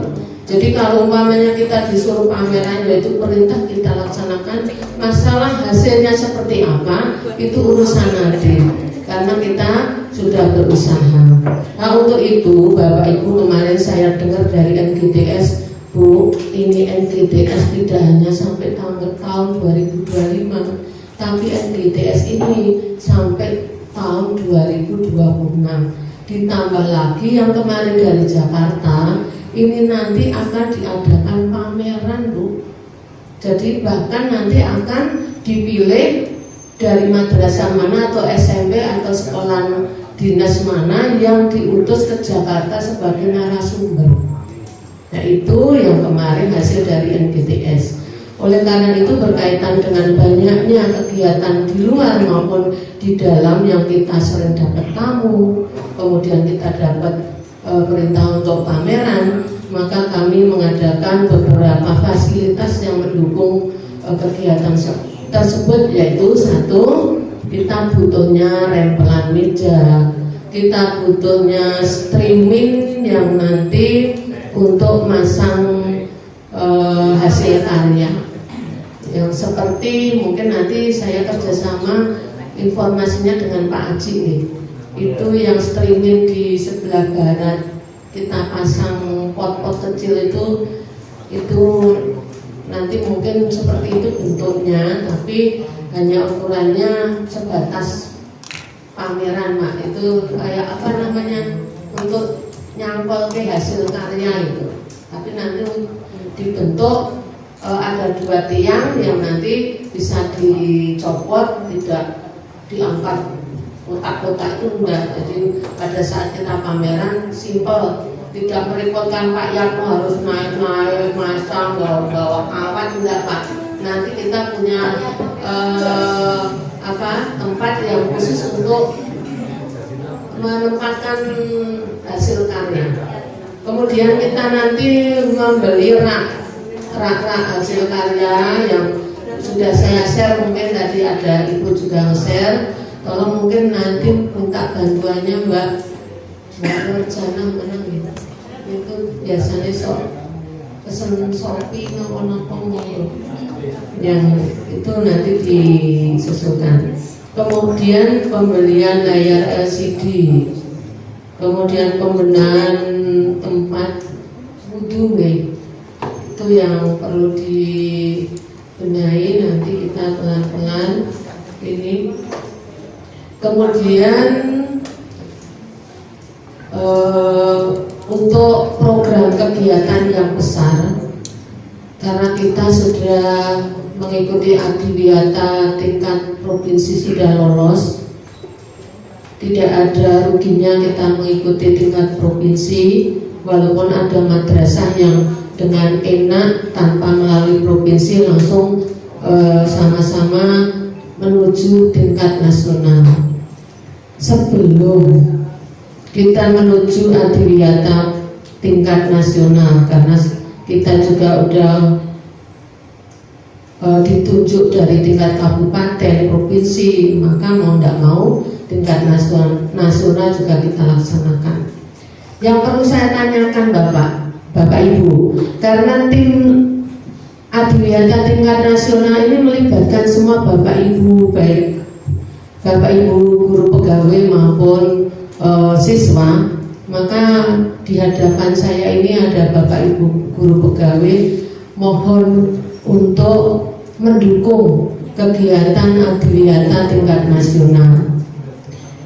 Jadi kalau umpamanya kita disuruh pameran, yaitu perintah kita laksanakan. Masalah hasilnya seperti apa, itu urusan nanti, karena kita sudah berusaha. Nah untuk itu Bapak Ibu, kemarin saya dengar dari NGTS, Bu, ini NGTS tidak hanya sampai tahun 2025, tapi NGTS ini sampai tahun 2026. Ditambah lagi yang kemarin dari Jakarta, ini nanti akan diadakan pameran Bu. Jadi bahkan nanti akan dipilih dari madrasah mana atau SMP atau sekolah dinas mana yang diutus ke Jakarta sebagai narasumber. Nah itu yang kemarin hasil dari NGTS. Oleh karena itu berkaitan dengan banyaknya kegiatan di luar maupun di dalam yang kita sering dapat tamu, kemudian kita dapat perintah untuk pameran, maka kami mengadakan beberapa fasilitas yang mendukung kegiatan tersebut, yaitu satu, kita butuhnya rempelan meja, kita butuhnya streaming yang nanti untuk masang hasil karya yang seperti mungkin nanti saya kerjasama informasinya dengan Pak Aji nih. Itu yang streaming di sebelah barat kita pasang pot-pot kecil itu nanti mungkin seperti itu bentuknya, tapi hanya ukurannya sebatas pameran Mak. Itu kayak apa namanya, untuk nyangkol ke hasil karya itu. Tapi nanti dibentuk ada 2 tiang yang nanti bisa dicopot, tidak diangkat kotak-kotak itu enggak. Jadi pada saat kita pameran simple, tidak merepotkan Pak Yatmo harus naik-naik masang bawa alat, enggak Pak. Nanti kita punya tempat yang khusus untuk menempatkan hasil karya. Kemudian kita nanti membeli rak hasil karya yang sudah saya share, mungkin tadi ada Ibu juga nge-share. Tolong mungkin nanti minta bantuannya Mbak Nurjana mana gitu. Itu biasanya pesen Shopee nopo-nopo yang itu nanti disusulkan. Kemudian pembelian layar LCD, kemudian pembenahan tempat wudhu, itu yang perlu dibenahi, nanti kita pelan-pelan ini. Kemudian untuk program kegiatan yang besar, karena kita sudah mengikuti Adiwiyata tingkat provinsi sudah lolos, tidak ada ruginya kita mengikuti tingkat provinsi, walaupun ada madrasah yang dengan enak tanpa melalui provinsi langsung sama-sama menuju tingkat nasional. Sebelum kita menuju Adiwiyata tingkat nasional, karena kita juga udah ditunjuk dari tingkat kabupaten, provinsi, maka mau tidak mau tingkat nasional juga kita laksanakan. Yang perlu saya tanyakan Bapak Ibu, karena tim Adiwiyata tingkat nasional ini melibatkan semua Bapak Ibu, baik Bapak Ibu guru pegawai maupun siswa, maka di hadapan saya ini ada Bapak Ibu guru pegawai, mohon untuk mendukung kegiatan Adiwiyata tingkat nasional.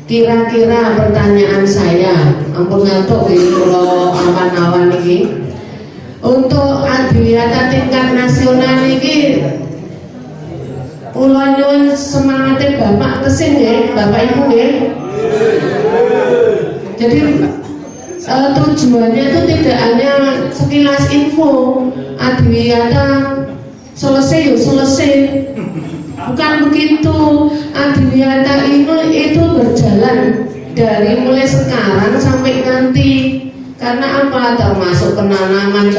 Kira-kira pertanyaan saya, ampun ngantuk kalau awan-awan ini, untuk Adiwiyata tingkat nasional ini, kula nyuwun semangatnya Bapak kesini ya, Bapak Ibu ya. Jadi tujuannya itu tidak hanya sekilas info Adiwiyata selesai, bukan begitu. Adiwiyata itu berjalan dari mulai sekarang sampai nanti. Karena apa? Termasuk penanaman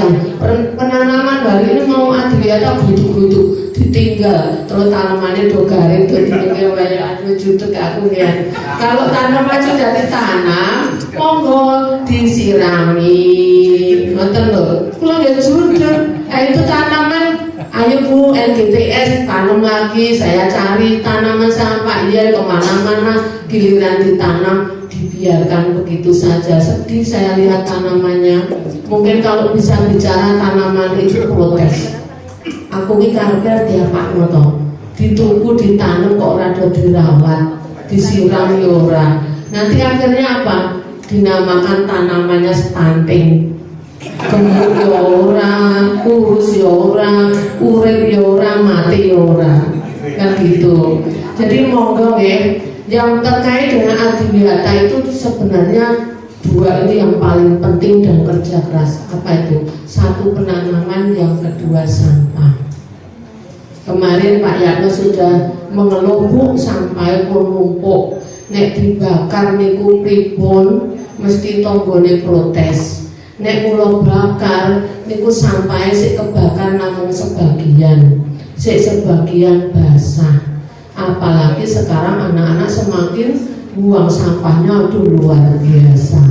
hari ini mau Adiwiyata gudu-gudu ditinggal, terus tanamannya dogarin tuh ditinggal kayak jutek aku ya. Kalau tanaman sudah ditanam, monggo disirami, ngoten lho. Kalau nggak jutek, itu tanaman. Ayo Bu, NGTS tanam lagi, saya cari tanaman sama Pak Ian kemana-mana, giliran ditanam dibiarkan begitu saja. Sedih saya lihat tanamannya. Mungkin kalau bisa bicara tanaman itu protes. Aku ini karpet dia Pak Noto, dituku ditanam kok rada dirawat, disiram yora. Nanti akhirnya apa? Dinamakan tanamannya stunting. Gemuk yora, kurus yora, urip yora, mati yora, kan gitu. Jadi monggo ya, yang terkait dengan Adiwiyata itu sebenarnya dua ini yang paling penting dan kerja keras. Apa itu? Satu penanaman, yang kedua sampah. Kemarin Pak Yatmo sudah mengeluh Bu, sampai pun numpuk, nek dibakar niku pripun, mesti tonggone protes. Nek kula bakar niku sampai sik kebakar namung sebagian, sik sebagian basah. Apalagi sekarang anak-anak semakin buang sampahnya luar biasa.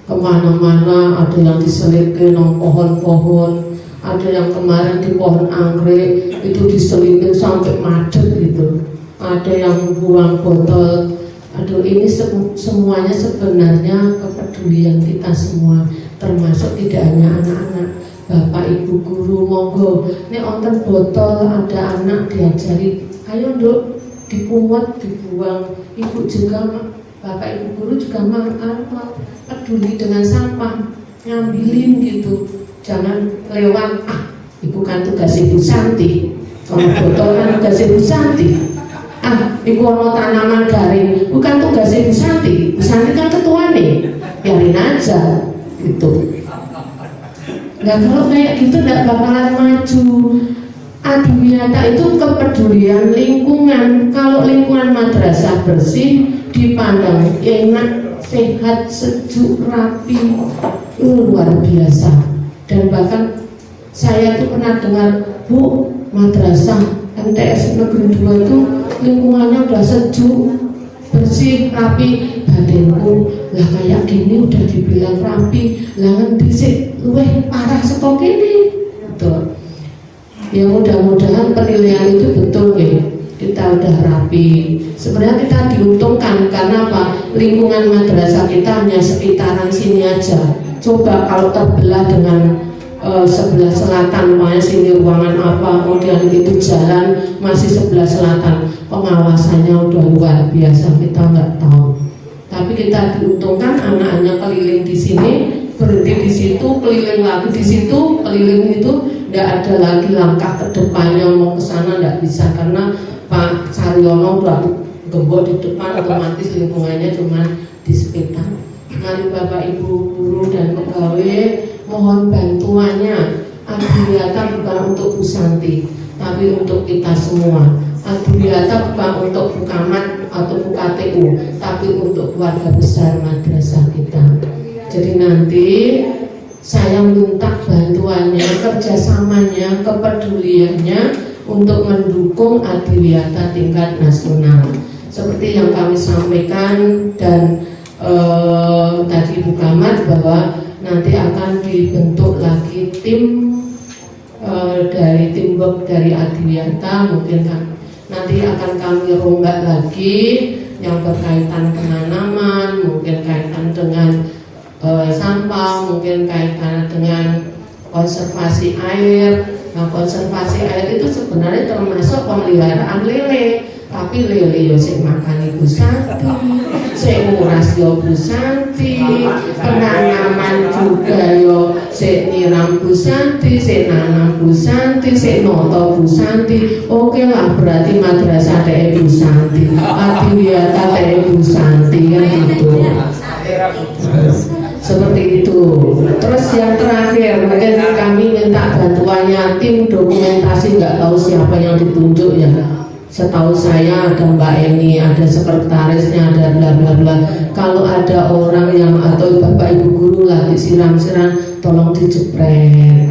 Kemana-mana ada yang diselipin nang pohon-pohon, ada yang kemarin di pohon anggrek itu diselipin sampai macet gitu. Ada yang buang botol. Aduh, ini semuanya sebenarnya kepedulian kita semua, termasuk tidak hanya anak-anak. Bapak Ibu guru monggo, ini onten botol ada anak diajari, ayo Dok, dipungut, dibuang. Ibu juga, Bapak Ibu guru juga peduli dengan sampah, ngambilin gitu. Jangan lewat, Ibu kan tugas Ibu Santi, kalau botol kan tugas Ibu Santi. Iku ono tanaman garing, bukan tugas Ibu Santi. Ibu Santi kan ketua nih, biarin aja. gitu. Nah kalau kayak gitu tidak bakalan maju. Adiwiyata itu kepedulian lingkungan. Kalau lingkungan madrasah bersih, dipandang enak, sehat, sejuk, rapi, luar biasa. Dan bahkan saya tuh pernah dengar, Bu, madrasah MTS Negeri 2 itu lingkungannya udah sejuk, bersih, rapi. Batinku, lah kayak gini udah dibilang rapi, lah ngendi sih luweh parah saka kene. Betul. Ya mudah-mudahan penilaian itu betul ya. Kita udah rapi. Sebenarnya kita diuntungkan karena apa? Lingkungan madrasah kita hanya sekitaran sini aja. Coba kalau terbelah dengan sebelah selatan, makanya sini ruangan apa, kemudian itu jalan masih sebelah selatan, pengawasannya udah luar biasa, kita nggak tahu. Tapi kita diuntungkan anak-anaknya keliling di sini, berhenti di situ, keliling lagi di situ, keliling itu, nggak ada lagi langkah ke depannya mau ke sana, nggak bisa karena Pak Saryono udah gembok di depan, otomatis lingkungannya cuma di sekitar. Mari Bapak Ibu guru dan pegawai mohon bantuannya. Adiwiyata bukan untuk Bu Santi, tapi untuk kita semua. Adiwiyata bukan untuk Bu Camat atau Bu KTU, tapi untuk keluarga besar madrasah kita. Jadi nanti saya minta bantuannya, kerjasamanya, kepeduliannya untuk mendukung Adiwiyata tingkat nasional. Seperti yang kami sampaikan dan tadi Bu Camat bahwa nanti akan dibentuk lagi tim dari teamwork dari Adiwiyata, mungkin kan nanti akan kami rombak lagi yang berkaitan penanaman, mungkin kaitan dengan sampah, mungkin kaitan dengan konservasi air. Nah, konservasi air itu sebenarnya termasuk pemeliharaan lele, tapi lele yo sing makan Ibu Santi, sing nguras yo Bu Santi, penanaman juga yo sing nyiram Bu Santi, sing nanam Bu Santi, sing noto Bu Santi. Oke lah, berarti madrasah teh Bu Santi, Adiwiyata teh Bu Santi kan gitu. Seperti itu. Terus yang terakhir, mungkin kami minta bantuannya tim dokumentasi, nggak tahu siapa yang ditunjuk ya. Setahu saya ada Mbak Eni, ada sekretarisnya, ada bla bla bla. Kalau ada orang yang atau Bapak Ibu guru lagi siram-siram, tolong dijepret.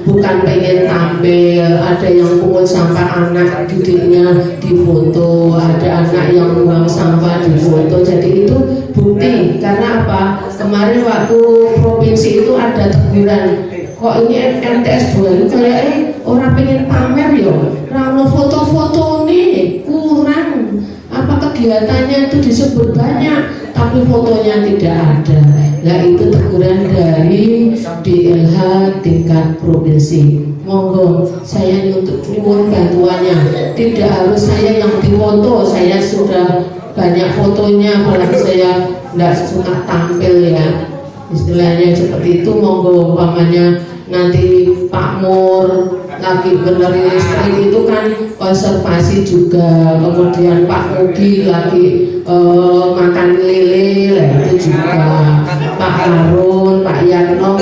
Bukan pengen tampil. Ada yang pungut sampah anak didiknya difoto, ada anak yang buang sampah difoto. Jadi itu bukti. Karena apa? Kemarin waktu provinsi itu ada teguran, kok ini MTS 2 itu kayak orang pengen pamer ya, rano foto-foto nih kurang, apa kegiatannya itu disebut banyak tapi fotonya tidak ada. Nah itu teguran dari DLH tingkat provinsi. Monggo saya ini untuk nyuwun bantuannya, tidak harus saya yang difoto, saya sudah banyak fotonya, kalau saya tidak suka tampil ya, istilahnya seperti itu. Monggo umpamanya nanti Pak Mur lagi benerin listrik itu kan konservasi juga, kemudian Pak Mugi lagi makan lele itu juga, Pak Harun, Pak Yatno,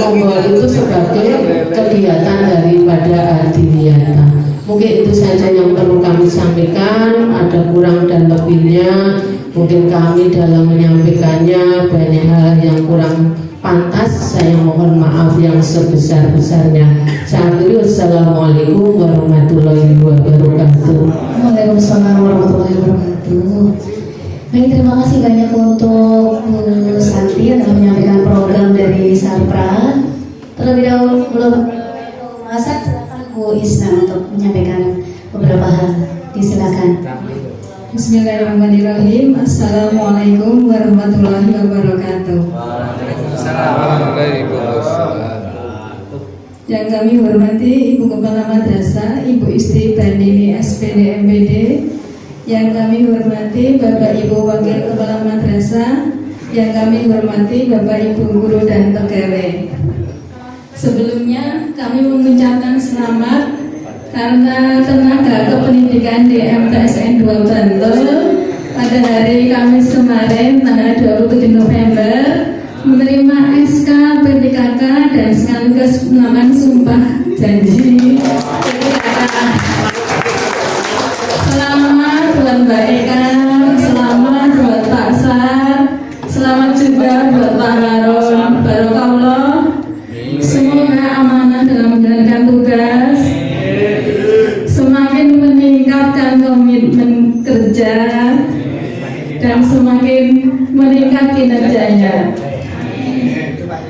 itu sebagai kegiatan daripada Adiwiyata. Mungkin itu saja yang perlu kami sampaikan, ada kurang dan lebihnya mungkin kami dalam menyampaikannya banyak hal yang kurang pantas, saya mohon maaf yang sebesar-besarnya. Assalamualaikum warahmatullahi wabarakatuh. Waalaikumsalam warahmatullahi wabarakatuh. Baik, terima kasih banyak untuk Bu Santi yang telah menyampaikan program dari Sarpra. Terlebih dahulu belum masak, silakan Bu Isna untuk menyampaikan beberapa hal. Disilakan. Bismillahirrahmanirrahim. Assalamualaikum warahmatullahi wabarakatuh. Yang kami hormati Ibu Kepala Madrasah, Ibu Isti Bandini SPD MPD. Yang kami hormati Bapak Ibu Wakil Kepala Madrasah. Yang kami hormati Bapak Ibu guru dan pegawai. Sebelumnya kami mengucapkan selamat karena tenaga kependidikan di MTSN 2 Bantul pada hari Kamis kemarin tanggal 27 November menerima meningkat kinerjanya.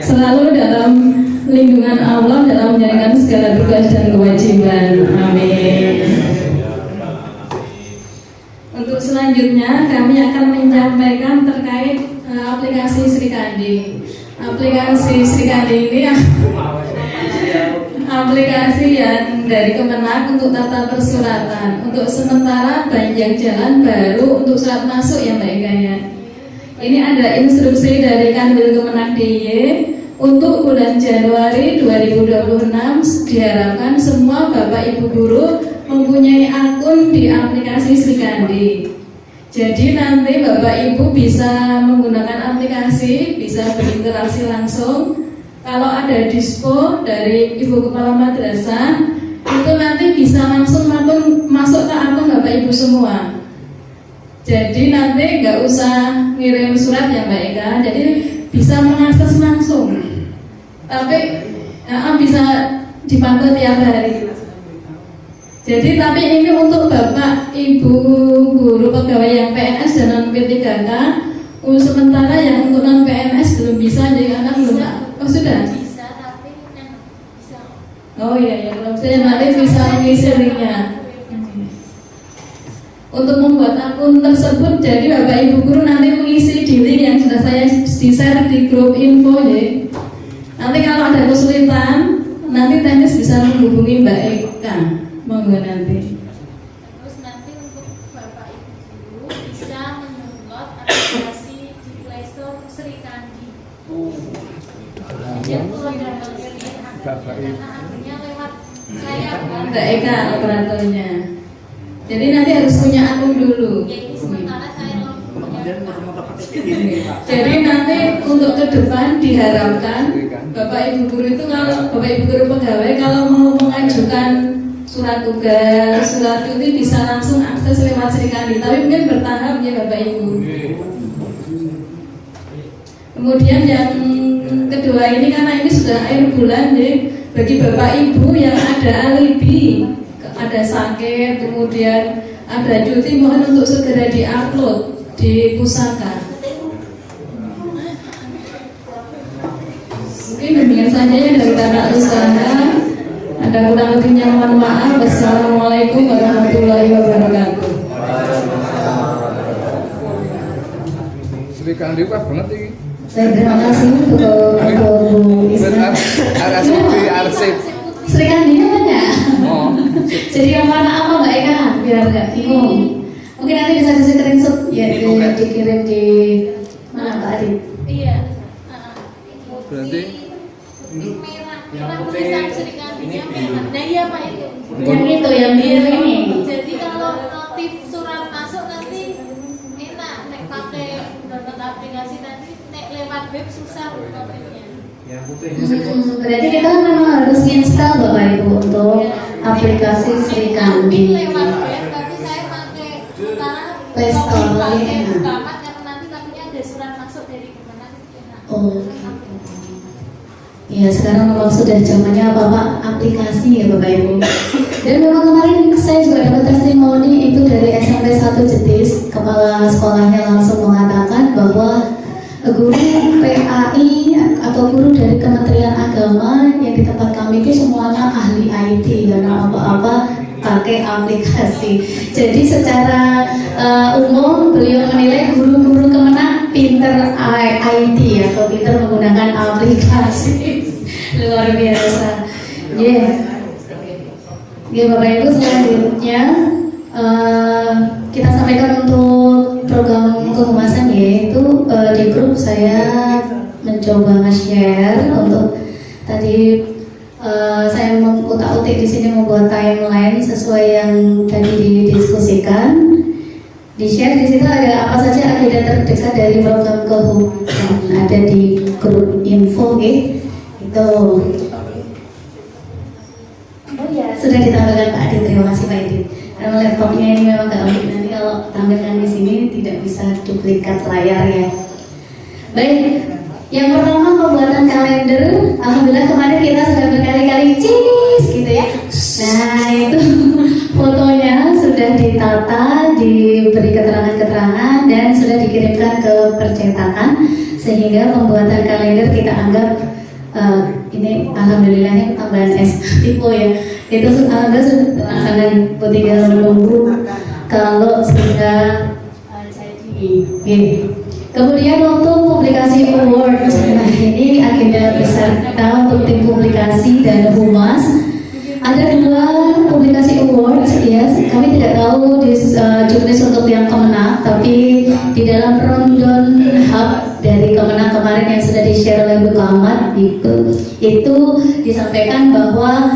Selalu dalam lindungan Allah dalam menjalankan segala tugas dan kewajiban. Amin. Untuk selanjutnya kami akan menyampaikan terkait aplikasi Sri Kandi. Aplikasi Sri Kandi ini aplikasi yang dari Kemenak untuk tata persuratan. Untuk sementara banyak jalan baru untuk surat masuk ya Mbak Eka ya. Ini ada instruksi dari Kanwil Kemenak DIY untuk bulan Januari 2026 diharapkan semua Bapak Ibu guru mempunyai akun di aplikasi Sri Kandi. Jadi nanti Bapak Ibu bisa menggunakan aplikasi, bisa berinteraksi langsung. Kalau ada dispo dari Ibu Kepala Madrasah, itu nanti bisa langsung masuk ke akun Bapak Ibu semua. Jadi nanti nggak usah ngirim surat ya Mbak Eka, jadi bisa mengakses langsung. Tapi bisa dipantau tiap hari. Jadi tapi ini untuk Bapak Ibu guru pegawai yang PNS dan non P3K. Sementara yang untuk non PNS belum bisa, jadi anak belum. Oh sudah. Bisa tapi bisa. Oh iya kalau saya nanti bisa mengisi linknya. Untuk membuat akun tersebut, jadi Bapak Ibu guru nanti mengisi di link yang sudah saya di-share di grup info ya. Nanti kalau ada kesulitan, nanti teknis bisa menghubungi Mbak Eka. Monggo nanti. Terus nanti untuk Bapak Ibu guru bisa mendownload aplikasi di Play Store Sri Kandi. Jadi kalau download karena akhirnya lewat saya Mbak Eka operatornya. Jadi nanti harus punya akun dulu. Jadi sementara saya Jadi nanti untuk ke depan diharapkan Bapak Ibu guru itu kalau Bapak Ibu guru pegawai kalau mau mengajukan surat tugas, surat cuti bisa langsung akses lewat Sri Kandi. Tapi mungkin bertahap ya Bapak Ibu. Kemudian yang kedua ini karena ini sudah akhir bulan jadi bagi Bapak Ibu yang ada alibi, ada sakit, kemudian ada cuti, mohon untuk segera diupload di pusaka. Mungkin demikian saja yang dari tata usaha. Ada kurang lebihnya mohon maaf. Wassalamualaikum warahmatullahi wabarakatuh. Sri Kandi apa banget ini? Baik, terima kasih untuk Bu Isna. Arsip. Sri Kandi namanya. Oh. Jadi yang mana apa Mbak Eka? Biar nggak bingung. Mungkin nanti bisa di screenshot ya dikirim di mana Mbak Adit? Iya. Berarti Merah tulisan Sri Kandinya merah. Nah iya Pak itu. Yang itu yang biru ini. Jadi kalau notif surat masuk nanti enak. Nek pakai download aplikasi nanti nek lewat web susah notifnya. Berarti kita memang harus install Bapak Ibu untuk aplikasi Sri Kandi. Lewat web tapi saya pakai sekarang Play Store pakai enak. Bukamat karena nanti takutnya ada surat masuk dari kemana enak. Oh. Ya sekarang memang sudah zamannya Bapak aplikasi ya Bapak Ibu. Dan memang kemarin saya juga dapat testimoni itu dari SMP 1 Jetis. Kepala sekolahnya langsung mengatakan bahwa guru PAI atau guru dari Kementerian Agama yang di tempat kami itu semuanya ahli IT karena apa-apa pakai aplikasi. Jadi secara umum beliau menilai guru-guru Kemenak pinter IT atau pinter menggunakan aplikasi. Luar biasa. Ya Bapak Ibu selanjutnya kita sampaikan untuk program kehumasan yaitu di grup saya mencoba nge-share untuk tadi saya mengutak-utik di sini membuat timeline sesuai yang tadi didiskusikan. Di share di situ ada apa saja agenda terdekat dari program kehumasan ada di grup info gitu. Itu. Oh ya, sudah ditampilkan Pak Adit. Terima kasih Pak Adit. Karena laptopnya ini memang nggak update, nanti kalau tampilkan di sini tidak bisa duplikat layar ya. Baik, yang pertama pembuatan kalender. Alhamdulillah kemarin kita sudah berkali-kali cheese gitu ya. Nah itu fotonya sudah ditata, diberi keterangan-keterangan dan sudah dikirimkan ke percetakan. sehingga pembuatan kalender kita anggap ini alhamdulillahnya tambahan tipe ya, itu alhamdulillah sudah terlaksana, tinggal menunggu kalau sudah jadi. Kemudian untuk publikasi award, nah ini agenda besar kita untuk tim publikasi dan humas. Ada 2 publikasi award, ya. Kami tidak tahu di jurnis untuk yang Kemenang, tapi di dalam rundown hub dari Kemenang kemarin yang sudah di-share oleh Bu Ahmad itu disampaikan bahwa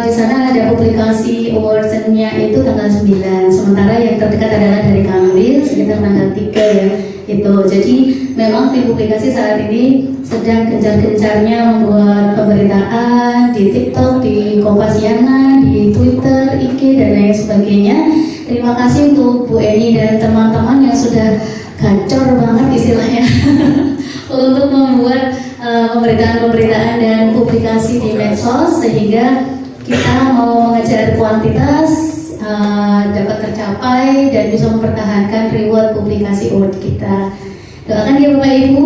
di sana ada publikasi awardnya itu tanggal 9, sementara yang terdekat adalah dari Kanwil sekitar tanggal 3 ya. Itu jadi memang tim publikasi saat ini sedang gencar-gencarnya membuat pemberitaan di TikTok, di Kompasiana, di Twitter, IG dan lain sebagainya. Terima kasih untuk Bu Eni dan teman-teman yang sudah gacor banget istilahnya untuk membuat pemberitaan-pemberitaan dan publikasi di medsos sehingga kita mau mengejar kuantitas dapat tercapai dan bisa mempertahankan reward publikasi award kita. Doakan ya Bapak Ibu,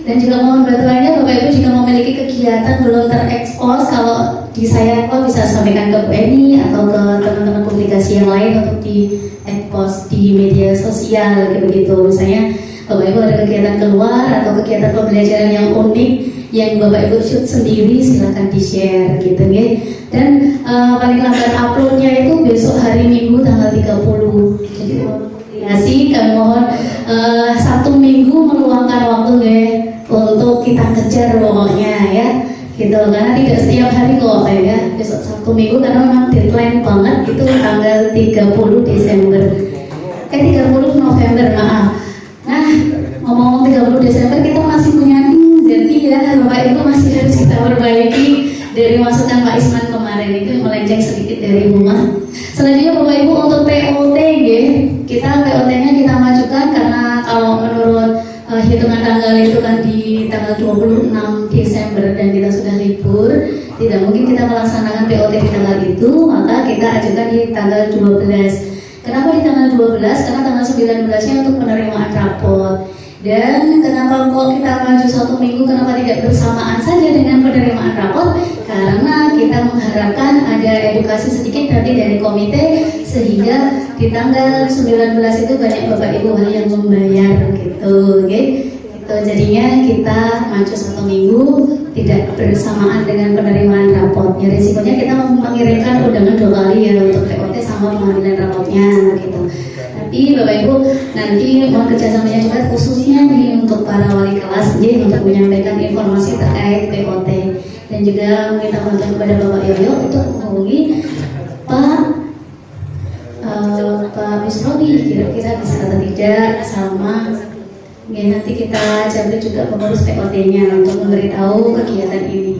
dan juga mohon bantuannya Bapak Ibu jika memiliki kegiatan belum terekspos, kalau di saya bisa sampaikan ke Bu Eni atau ke teman-teman publikasi yang lain untuk di expose di media sosial gitu. Misalnya Bapak Ibu ada kegiatan keluar atau kegiatan pembelajaran yang unik yang Bapak Ibu shoot sendiri, silahkan di-share gitu ya. Dan paling lambat uploadnya itu besok hari Minggu tanggal 30. Jadi publikasi kami mohon 1 minggu meluangkan waktu ya untuk kita kejar pokoknya ya gitu, karena tidak setiap hari kok ya. Besok 1 minggu karena memang deadline banget itu tanggal 30 Desember 30 November maaf. Nah ngomong 30 Desember kita masih punya jadi ya Bapak Ibu masih harus kita perbaiki dari masukan Pak Isman kemarin itu melenceng sedikit dari rumah. Selanjutnya Bapak Ibu untuk POT kita POT-nya kita majukan karena kalau menurut hitungan tanggal itu kan di tanggal 26 Desember dan kita sudah libur, tidak mungkin kita melaksanakan POT di tanggal itu, maka kita ajukan di tanggal 12. Kenapa di tanggal 12? Karena tanggal 19-nya untuk penerimaan rapor. Dan kenapa kok kita maju 1 minggu, kenapa tidak bersamaan saja dengan penerimaan rapor? Karena kita mengharapkan ada edukasi sedikit nanti dari komite sehingga di tanggal 19 itu banyak Bapak Ibu yang membayar gitu, okay? Gitu. Jadinya kita maju 1 minggu tidak bersamaan dengan penerimaan rapor. Ya risikonya kita mengirimkan undangan 2 kali ya untuk POT sama pengambilan rapornya gitu. Tapi Bapak Ibu nanti mohon kerjasamanya juga khususnya nih untuk para wali kelas nih untuk menyampaikan informasi terkait POT dan juga meminta bantuan kepada Bapak Yoyo untuk menghubungi Pak Misrobi kira-kira bisa atau tidak sama ya, nanti kita coba juga pengurus POT-nya untuk memberitahu kegiatan ini.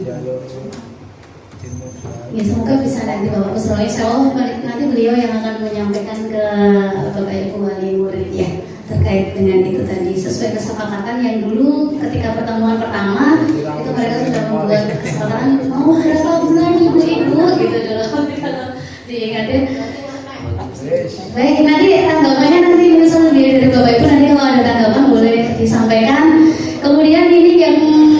Ya semoga bisa nanti Bapak Kusroy, nanti beliau yang akan menyampaikan ke Bapak Ibu wali murid ya terkait dengan itu tadi sesuai kesepakatan yang dulu ketika pertemuan pertama itu mereka sudah membuat kesepakatan mau berapa bulan ibu-ibu gitu dulu kalau diingatnya. Baik, nanti tanggapannya nanti misal dari Bapak Ibu nanti kalau ada tanggapan boleh disampaikan. Kemudian ini yang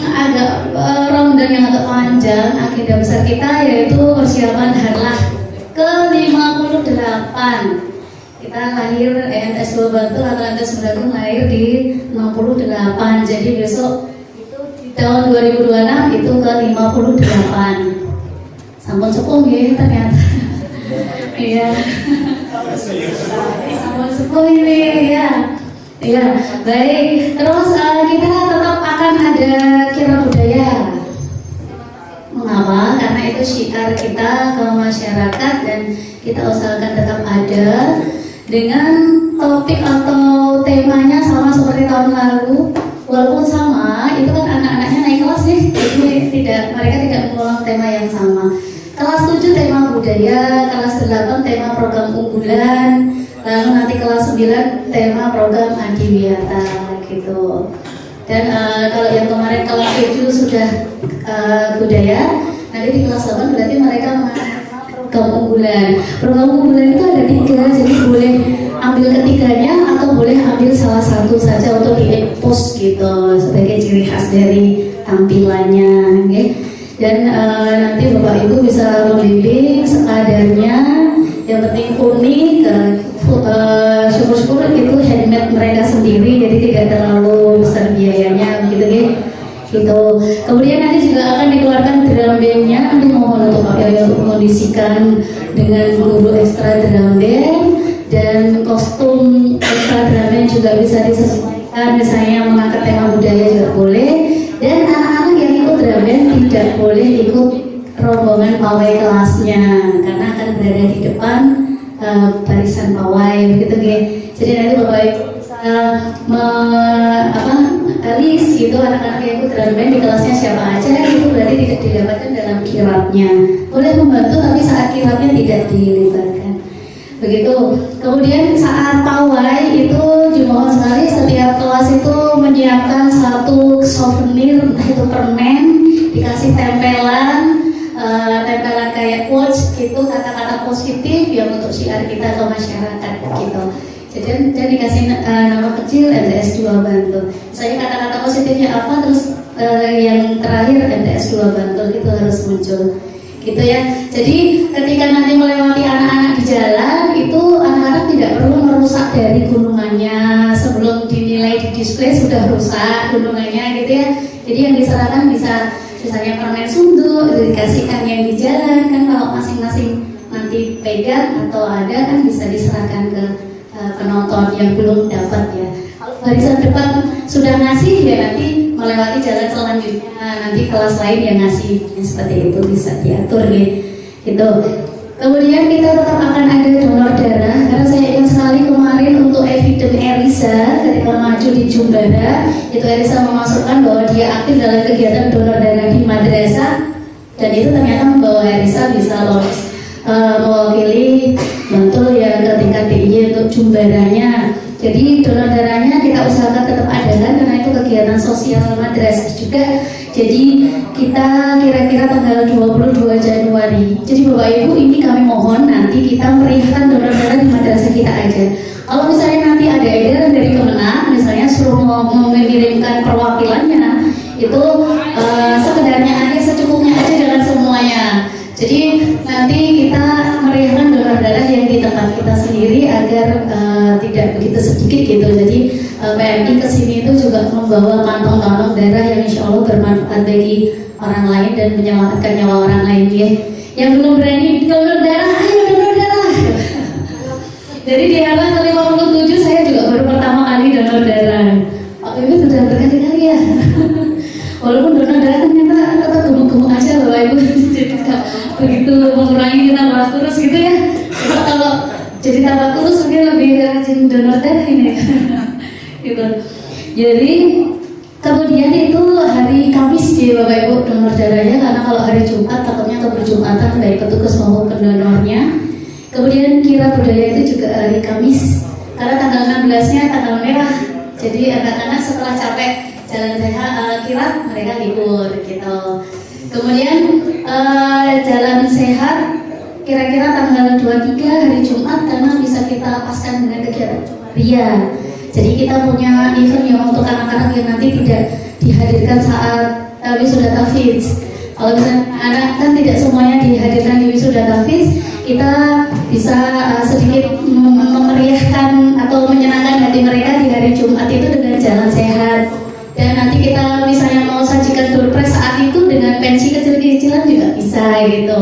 agak rundown yang agak panjang agenda besar kita yaitu persiapan harlah ke-58. Kita lahir EMTS 2 Bantul atau EMTS Mendagung lahir di 68. Jadi besok itu di tahun 2026 itu ke-58. Sampun sepuh ya ternyata. Iya. Sampun sepuh ini ya. Ya, baik. Terus kita tetap akan ada kira budaya. Mengapa? Karena itu syiar kita ke masyarakat dan kita usahakan tetap ada dengan topik atau temanya sama seperti tahun lalu. Walaupun sama, itu kan anak-anaknya naik kelas nih, jadi mereka tidak mengulang tema yang sama. Kelas 7 tema budaya, kelas 8 tema program unggulan, lalu nanti kelas 9 tema program adiwiyata gitu. Dan kalau yang kemarin kelas 7 sudah budaya, nanti di kelas 8 berarti mereka program unggulan. Program unggulan itu ada 3, jadi boleh ambil ketiganya atau boleh ambil salah satu saja untuk di-post gitu sebagai ciri khas dari tampilannya, okay? Dan nanti Bapak Ibu bisa membimbing sekadarnya, yang penting unik, syukur-syukur itu handmade mereka sendiri, jadi tidak terlalu besar biayanya, begitu ya. Gitu. Kemudian nanti juga akan dikeluarkan drum bandnya, nanti mohon untuk Pak Yoyo mengondisikan dengan guru ekstra drum band, dan kostum ekstra drum band juga bisa disesuaikan, misalnya mengangkat tema budaya juga boleh, dan anak-anak yang ikut drum band tidak boleh ikut rombongan pawai kelasnya karena akan berada di depan barisan pawai, begitu ya. Jadi nanti Bapak Ibu bisa list gitu anak-anak yang ikut drum band di kelasnya siapa aja, itu berarti tidak didapatkan dalam kirapnya. Boleh membantu tapi saat kirapnya tidak dilibatkan. Begitu. Kemudian saat pawai itu dimohon sekali setiap kelas itu menyiapkan satu souvenir, entah itu permen, dikasih tempelan kayak quotes gitu, kata-kata positif yang untuk syiar kita ke masyarakat gitu. Jadi dan dikasih nama kecil MTS 2 Bantul. Misalnya kata-kata positifnya apa, terus yang terakhir MTS 2 Bantul itu harus muncul. Gitu ya. Jadi ketika nanti melewati anak-anak di jalan itu anak-anak tidak perlu merusak dari gunungannya sebelum dinilai di display sudah rusak gunungannya gitu ya. Jadi yang diserahkan bisa misalnya permen sundu dikasihkan yang di jalan kan, kalau masing-masing nanti pegang atau ada kan bisa diserahkan ke penonton yang belum dapat ya. Kalau barisan depan sudah ngasih ya nanti melewati jalan selanjutnya nanti kelas lain yang ngasih, seperti itu bisa diatur ya. Gitu. Kemudian kita tetap akan ada donor darah karena saya ingat sekali kemarin untuk Evident Erisa ketika maju di Jumbara itu Erisa memasukkan bahwa dia aktif dalam kegiatan donor darah di madrasah, dan itu ternyata membawa Erisa bisa lolos mewakili Bantul yang ke tingkat DIY untuk Jumbaranya. Jadi donor darahnya kita usahakan tetap adakan karena itu kegiatan sosial madrasah juga. Jadi kita kira-kira tanggal 22 Januari. Jadi Bapak Ibu ini kami mohon nanti kita meriahkan donor darah di madrasah kita aja. Kalau misalnya nanti ada edaran dari Kemenak, misalnya suruh mengirimkan perwakilannya, itu sekedarnya aja, secukupnya aja, jangan semuanya. Jadi nanti kita meriahkan donor darah yang di tempat kita sendiri agar tidak begitu sedikit gitu. Jadi PMI kesini itu juga membawa kantong-kantong darah yang insya Allah bermanfaat bagi orang lain dan menyelamatkan nyawa orang lain ya. Yang belum berani donor darah, ayo donor darah. Jadi di halaman ke-57 saya juga baru pertama kali donor darah. Pak Ibu sudah berkali-kali ya. Walaupun donor darah ternyata tetap gemuk-gemuk aja Bapak Ibu. Jadi begitu mengurangi kita tambah kurus gitu ya. Kalau jadi tambah kurus mungkin lebih rajin donor darah ini. Gitu. Jadi kemudian itu hari Kamis di Bapak Ibu donor darahnya, karena kalau hari Jumat takutnya keberjumatan baik petugas maupun pendonornya. Kemudian kira budaya itu juga hari Kamis karena tanggal 16-nya tanggal merah. Jadi anak-anak setelah capek jalan sehat kirap mereka libur gitu. Kemudian jalan sehat kira-kira tanggal 23 hari Jumat karena bisa kita paskan dengan kegiatan Ria. Jadi kita punya event yang untuk anak-anak yang nanti tidak dihadirkan saat wisuda tahfidz. Kalau misalnya anak kan tidak semuanya dihadirkan di wisuda tahfidz, kita bisa sedikit memeriahkan atau menyenangkan hati mereka di hari Jumat itu dengan jalan sehat. Dan nanti kita misalnya mau sajikan door prize saat itu dengan pensi kecil-kecilan juga bisa gitu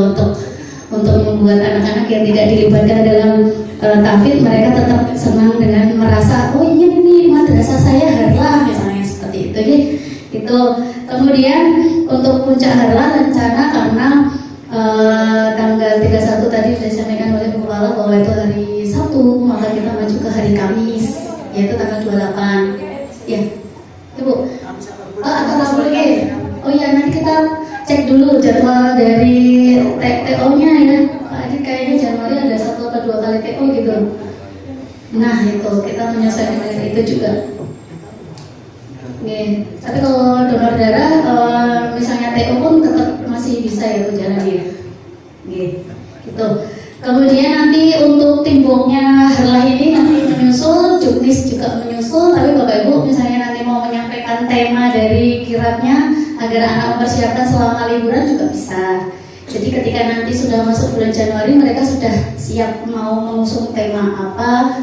untuk membuat anak-anak yang tidak dilibatkan dalam tahfidz mereka tetap senang dengan merasa oh iya ini madrasah saya harlah misalnya seperti itu ya. Itu kemudian untuk puncak harlah rencana karena tanggal 31 tadi sudah disampaikan oleh Kepala bahwa itu hari Sabtu, maka kita maju ke hari Kamis yaitu tanggal 28 ya Ibu. Atau langsung lagi. Oh iya nanti kita cek dulu jadwal dari TO-nya ya. Pak Adit kayaknya Januari ada 1 atau 2 kali TO gitu. Nah itu kita menyesuaikan dengan itu juga. Nih, tapi kalau donor darah misalnya TO pun tetap masih bisa ya berjalan ya. Gitu. Kemudian nanti untuk untuk timbungnya Harlah ini nanti menyusul, juknis juga menyusul, tapi Bapak Ibu misalnya nanti mau menyampaikan tema dari kirabnya agar anak mempersiapkan selama liburan juga bisa. Jadi ketika nanti sudah masuk bulan Januari mereka sudah siap mau mengusung tema apa,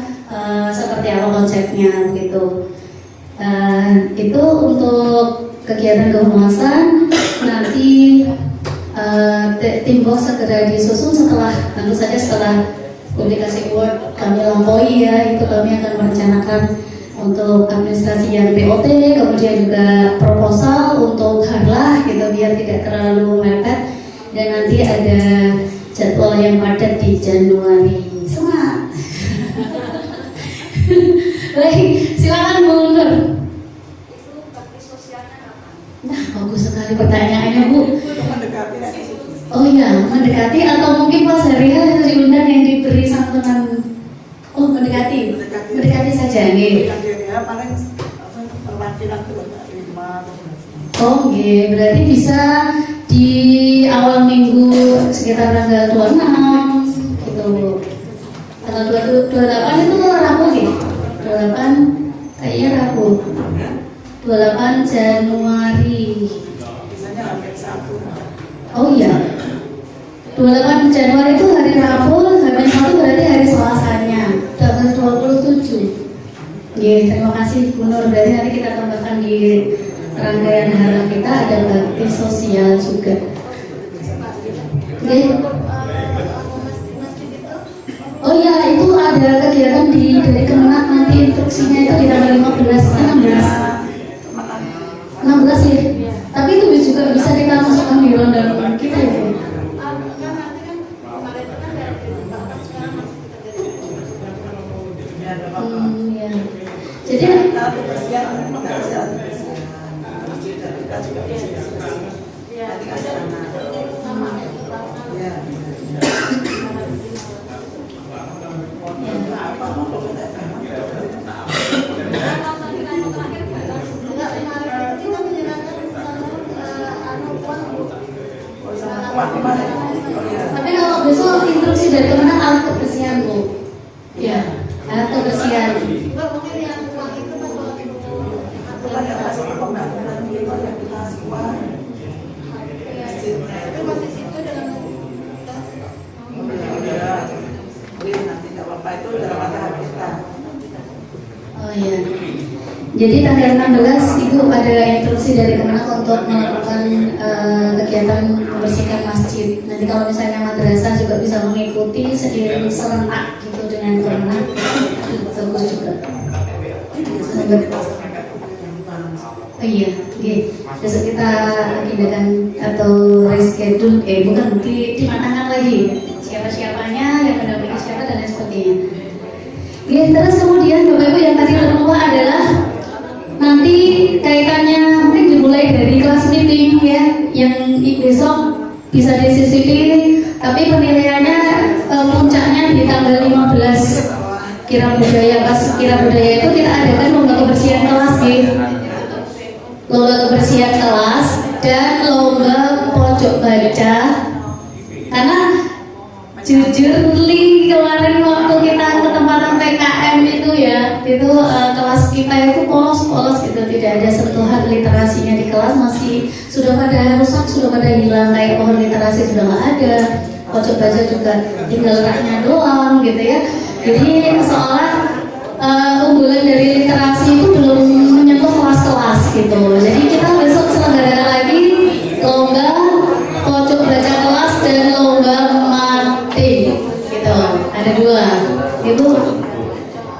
seperti apa konsepnya begitu. Itu untuk kegiatan kehumasan. Nanti timbuk segera disusun setelah, tentu saja setelah publikasi Word kami lampaui ya, itu kami akan merencanakan untuk administrasi yang BOT, kemudian juga proposal untuk Harlah gitu biar tidak terlalu mepet. Dan nanti ada jadwal yang padat di Januari. Semangat. Baik, silakan Bu Nur. Itu bakti sosialnya apa? Nah, bagus sekali pertanyaannya Bu. Mendekati nanti. Oh iya, mendekati atau mungkin pas hari itu diundang yang diberi santunan. Oh, mendekati. Mendekati saja nih. Ya paling perwakilan itu 5. Oh, okay. Berarti bisa di awal minggu sekitar tanggal 26 gitu. Tanggal 28 itu Rabu gitu. 28 kayaknya Rabu. 28 Januari. Biasanya hampir 1. Oh iya. 28 Januari itu hari Rabu, hari Sabtu berarti hari Selasanya. Tanggal 27. Terima kasih Bu Nur. Berarti nanti kita tambahkan di rangkaian Harlah kita ada bakti sosial juga. Oh iya, itu ada kegiatan dari Kemenak, nanti instruksinya itu di tanggal 16 ya. Tapi itu juga bisa kita masukkan di rundown kita ya. Ya. Jadi tapi kalau besok instruksi dari Kemenak alat kebersihan Bu. Ya, alat kebersihan. Oh iya. Jadi tanggal 16 Ibu ada instruksi dari Kemenak untuk melakukan kegiatan membersihkan masjid. Nanti kalau misalnya madrasah juga bisa mengikuti seiring serentak gitu dengan Kemenak, bagus juga. Oh iya, oke. Besok kita agendakan atau reschedule, bukan dimatangkan lagi siapa-siapanya, yang mendampingi siapa dan lain sebagainya. Oke, terus kemudian Bapak Ibu yang tadi lupa adalah nanti kaitannya mungkin dimulai dari kelas meeting ya, yang besok bisa disisipi, tapi penilaiannya puncaknya di tanggal 15 Kirab Budaya. Pas Kirab Budaya itu kita adakan lomba kebersihan kelas gitu. Lomba kebersihan kelas dan lomba pojok baca. Karena jujur Li kemarin waktu kita ketempatan PKM itu ya, itu kelas kita itu polos gitu, tidak ada sentuhan literasinya di kelas, masih sudah pada rusak, sudah pada hilang, kayak pohon literasi sudah nggak ada, pojok baca juga tinggal raknya doang gitu ya. Jadi seolah unggulan dari literasi itu belum menyentuh kelas-kelas gitu. Jadi kita besok selenggarakan lagi lomba pojok baca kelas dan lomba mating gitu. Ada 2.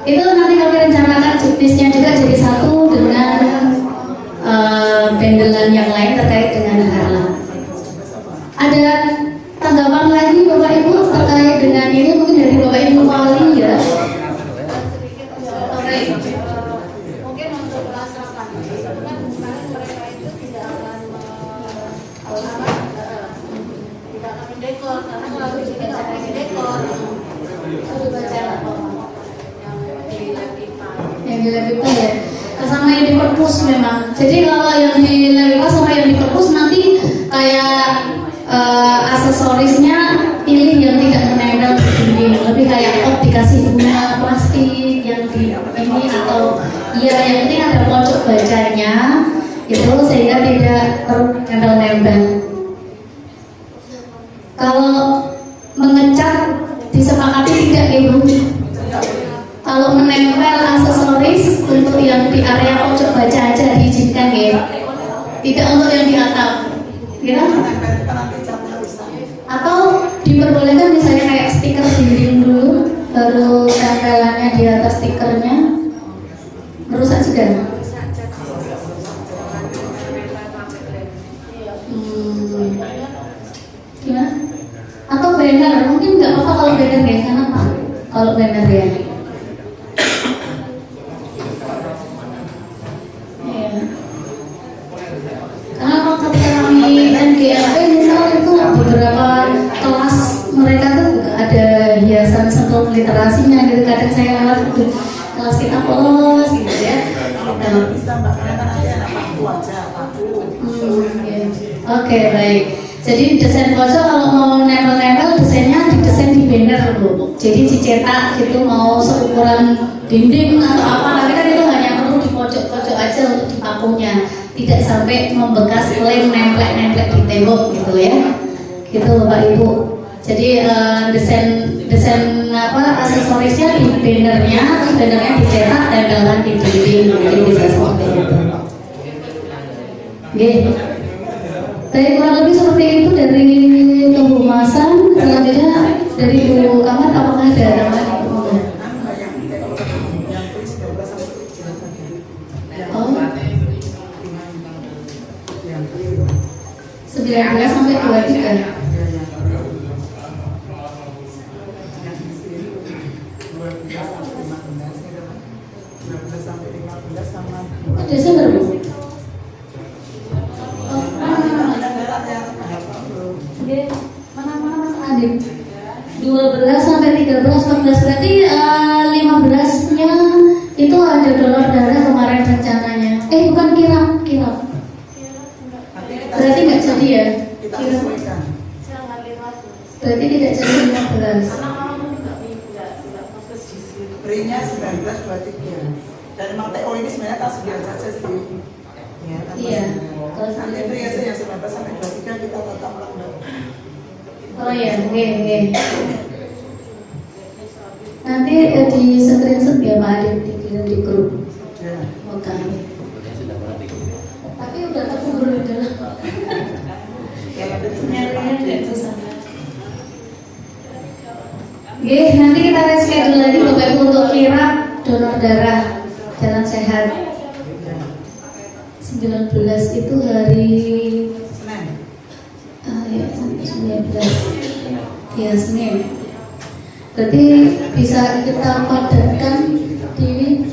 Itu nanti kami rencanakan juknisnya juga jadi satu dengan bendelan yang lain terkait dengan Harlah. Ada tanggapan lagi Bapak Ibu terkait dengan ini, mungkin dari Bapak Ibu Wali ya. Mungkin untuk kelas 8 itu kan kemarin mereka itu tidak akan mendekor, karena kalau di sini nggak boleh mendekor. Sudah baca Yang di lab IPA. yang di lab ya, sama yang di perpus memang. Jadi kalau yang di lab IPA sama yang di perpus nanti kayak aksesorisnya pilih yang tidak menempel di dinding lebih kayak dikasih bunga plastik yang di ini atau ya yang penting ada pojok bacanya itu sehingga tidak nempel-nempel. Kalau mengecat disepakati tidak ibu? Kalau menempel aksesoris untuk yang di area pojok baca aja diizinkan ya, tidak untuk yang di atap, ya? Atau diperbolehkan misalnya kayak stiker dinding dulu, baru tempelannya di atas stikernya, merusak juga. Gimana? Atau banner, mungkin nggak apa-apa kalau banner ya, karena apa? Kalau banner ya. Karena kalau kami NGLP misalnya itu beberapa kelas mereka tuh ada hiasan sentuh literasinya gitu. Kadang saya lewat kelas kita polos gitu ya. Oke, baik. Jadi desain pojok kalau mau nempel-nempel desainnya didesain di banner dulu. Jadi dicetak gitu mau seukuran dinding atau apa, tapi kan itu hanya perlu di pojok-pojok aja untuk di pakunya. Tidak sampai membekas lem nemplek-nemplek di tembok gitu ya. Gitu Bapak Ibu. Jadi desain apa aksesorisnya di bannernya, terus bannernya dicetak tempelkan di dinding. Jadi bisa seperti itu. Oke. Baik, kurang lebih seperti itu dari kehumasan. Selanjutnya dari Bu Kamar, apakah ada tambahan Ibu? Oh, 19 sampai 23. Desember Bu? Mana Mas Adit? 12 sampai 13, 14 berarti 15-nya itu ada donor darah kemarin rencananya. Bukan kirap. Berarti nggak jadi ya? Kirap. Berarti tidak jadi 15. Berinya 19, 23. Dan memang TO ini sebenarnya tak 9 saja sih. Ya, iya. Nanti free aja yang 19 sampai 23 kita tetap melakukan. Oh iya, oke. Nanti di screenshot ya Pak Adit, dikirim di grup. Oke. Tapi udah terkubur di dalam. Nyarinya tidak susah. Oke, nanti kita reschedule lagi Bapak Ibu untuk kirap donor darah Jalan Sehat. 19 itu hari ya, 19 ya Senin. Berarti bisa kita padatkan di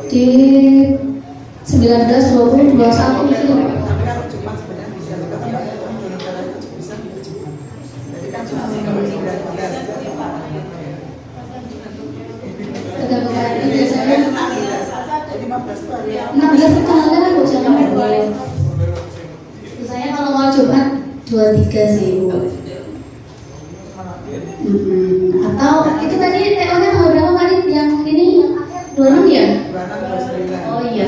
19, 20, 21 gitu. Biasanya 16 itu tanggalnya aku jangan boleh. Saya kalau mau Jumat 23 sih Bu. Atau itu tadi TO-nya tanggal berapa kali yang ini 26 ya? Oh iya.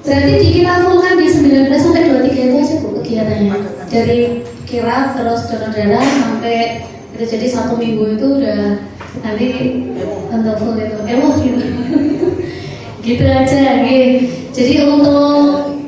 Berarti kita fullkan di 19 sampai 23 itu aja Bu kegiatannya. Dari kirap terus donor darah sampai itu, jadi 1 minggu itu udah nanti untuk full itu. Gitu. Gitu aja gitu. Jadi untuk